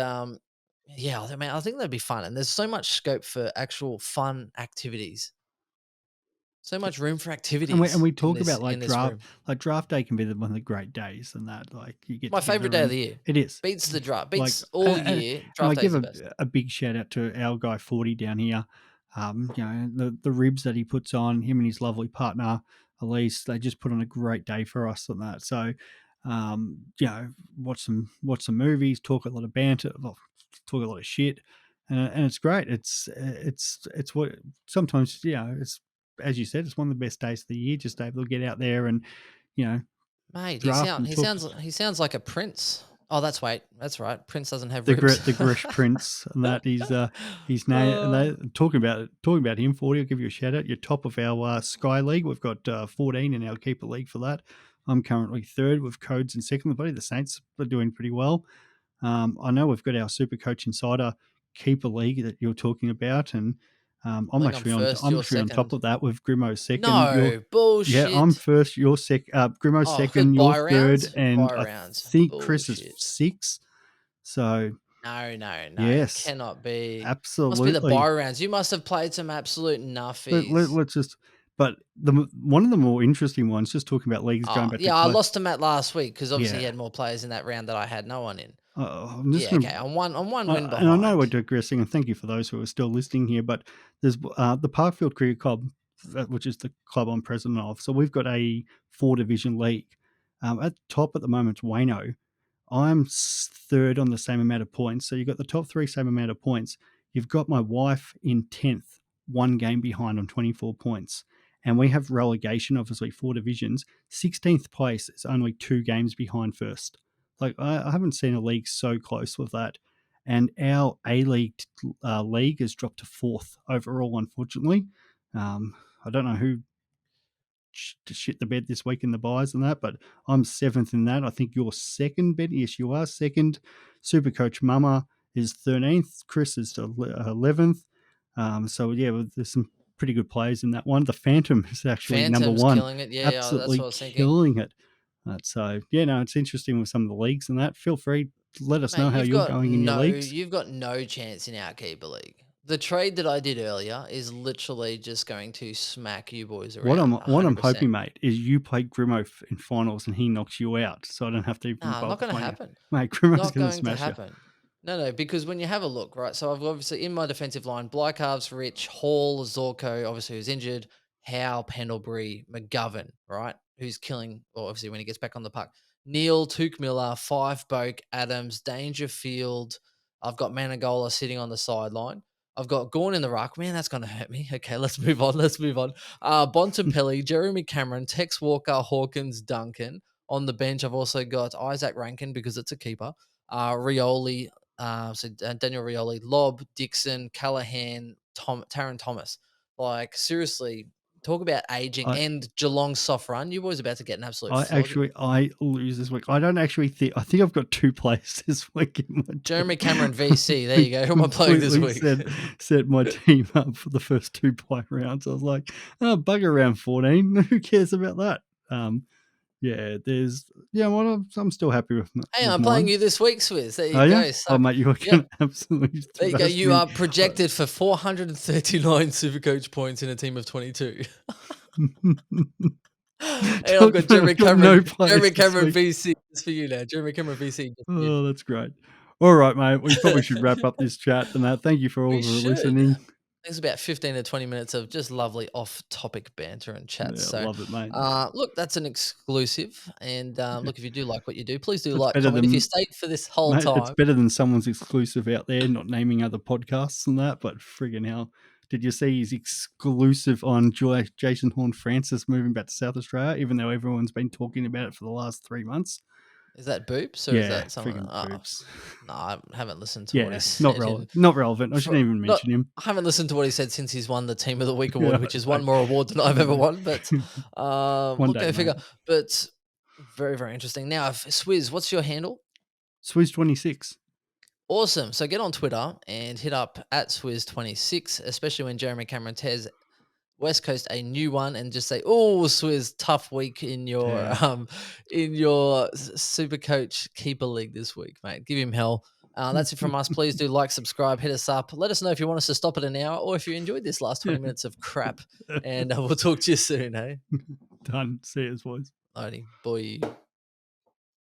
yeah, I mean, I think that'd be fun. And there's so much scope for actual fun activities. So much room for And activities we in talk this about in this room. like draft day can be one of the great days and that like you get My favorite together day of and the year. it is. Beats the draft. Like Beats all year. and I Draft day is give the best. a big shout out to our guy 40 down here. The ribs that he puts on, him and his lovely partner Elise, they just put on a great day for us on that. So watch some movies, talk a lot of banter, well, talk a lot of shit. And it's great. It's what sometimes it's as you said, it's one of the best days of the year. Just able to get out there and you know Mate, draft and talk. he sounds like a prince. Oh, that's right. Prince doesn't have ribs. The Grish Prince, and that is his name. And Oh, they talking about him. 40. I'll give you a shout out. You're top of our Sky League. We've got 14 in our keeper league for that. I'm currently third with Codes in second. Buddy, the Saints are doing pretty well. I know we've got our Supercoach Insider keeper league that you're talking about, and I think I'm first, I'm you're actually on top second. of that with Grimo second. You're No, Yeah, I'm bullshit. first. You're Grimo's Oh, because second. You're buy third, rounds? and Buy I rounds. think Chris is Bullshit. six. So No, no, no. It yes, cannot be. Must be the buy absolutely. rounds. You must have played some absolute nuffies. Let's just. But one of the more interesting ones, just talking about leagues going Oh, back to yeah, I lost to Matt last week because obviously he yeah. had more players in that round that I had no one in. I'm just Yeah, going okay. to I'm one win and I know we're behind. digressing, and thank you for those who are still listening here. But there's the Parkfield Cricket Club, which is the club I'm president of. So we've got a 4 division league. At the top at the moment, it's Wayno. I'm third on the same amount of points. So you've got the top three, same amount of points. You've got my wife in 10th, 1 game behind on 24 points. And we have relegation, obviously, 4 divisions. 16th place is only 2 games behind first. Like, I haven't seen a league so close with that. And our A League league has dropped to fourth overall, unfortunately. I don't know who to shit the bed this week in the buys and that, but I'm seventh in that. I think you're second, Ben. Yes, you are second. Supercoach Mama is 13th. Chris is 11th. So yeah, there's some pretty good players in that one. The Phantom is actually number Phantom's one, killing it. Yeah, yeah, that's absolutely what I was thinking. killing it. So yeah, no, it's interesting with some of the leagues and that. Feel free to let us know Mate, how you're going in your leagues. you've got no chance in our keeper league. The trade that I did earlier is literally just going to smack you boys around What I'm 100%. hoping, mate, is you play Grimo in finals and he knocks you out, so I don't have to even Nah, not bother going to playing you. happen. Mate, Grimo's Not going to going to smash you. happen. No, no, because when you have a look, right? So I've obviously in my defensive line, Blycarves, Rich, Hall, Zorko, obviously who's injured, Howe, Pendlebury, McGovern, right? Who's killing, well, obviously when he gets back on the puck. Neil, Tuke Miller, Fife, Boak, Adams, Dangerfield. I've got Managola sitting on the sideline. I've got Gawn in the ruck. Man, that's going to hurt me. Okay, let's move on. Let's move on. Bontempelli, Jeremy Cameron, Tex Walker, Hawkins, Duncan. On the bench, I've also got Isaac Rankin because it's a keeper. Rioli, Daniel Rioli, Lobb, Dixon, Callahan, Taron Thomas. Like, seriously, talk about aging I and Geelong's soft run. You boys about to get an absolute I flogging. actually I lose this week. I don't actually think. I think I've got 2 players this week in my Jeremy team. Cameron VC. There you go. Who am I playing this Completely week? set my team up for the first 2 play rounds. I was like, oh, bugger round 14. Who cares about that? Well, I'm still happy with Hey, with I'm playing mine. you this week, Swizz. There you Oh yeah, go. oh Suck. mate, you are Yep. gonna absolutely There you go. thrash You me. are projected for 439 Supercoach points in a team of 22. And I've got I've got no players Jeremy this Cameron week. VC just for you now. Jeremy Cameron VC just for you. Oh, that's great. All right, mate. We probably should wrap up this chat and that. Thank you for all We for should. listening. It's about 15 to 20 minutes of just lovely off-topic banter and chat. Yeah, So, love it, mate. look, that's an exclusive. And look, if you do like what you do, please do It's like, better comment. If you than stayed for this whole Mate, it's time, better than someone's exclusive out there, not naming other podcasts and that, but friggin' hell. Did you see his exclusive on Jason Horn-Francis moving back to South Australia, even though everyone's been talking about it for the last 3 months? is that Boops or is Yeah, that someone? friggin' Oh, boobs. no, I haven't listened to what he Yeah, not said. relevant. Not relevant. I shouldn't even Not, mention him. I haven't listened to what he said since he's won the Team of the Week award, Yeah, which is I one more award than I've ever know. won. But One look, day, go figure. mate. But very, very interesting. Now, Swizz, what's your handle? Swizz26. Awesome. So get on Twitter and hit up at Swizz26, especially when Jeremy Cameron tears West Coast a new one, and just say, "Oh, Swizz, tough week in your Yeah. Super Coach keeper league this week, mate. Give him hell." That's it from us. Please do like, subscribe, hit us up. Let us know if you want us to stop at an hour or if you enjoyed this last 20 minutes of crap. And we'll talk to you soon, hey? Done. See you, boys. Alrighty, boy.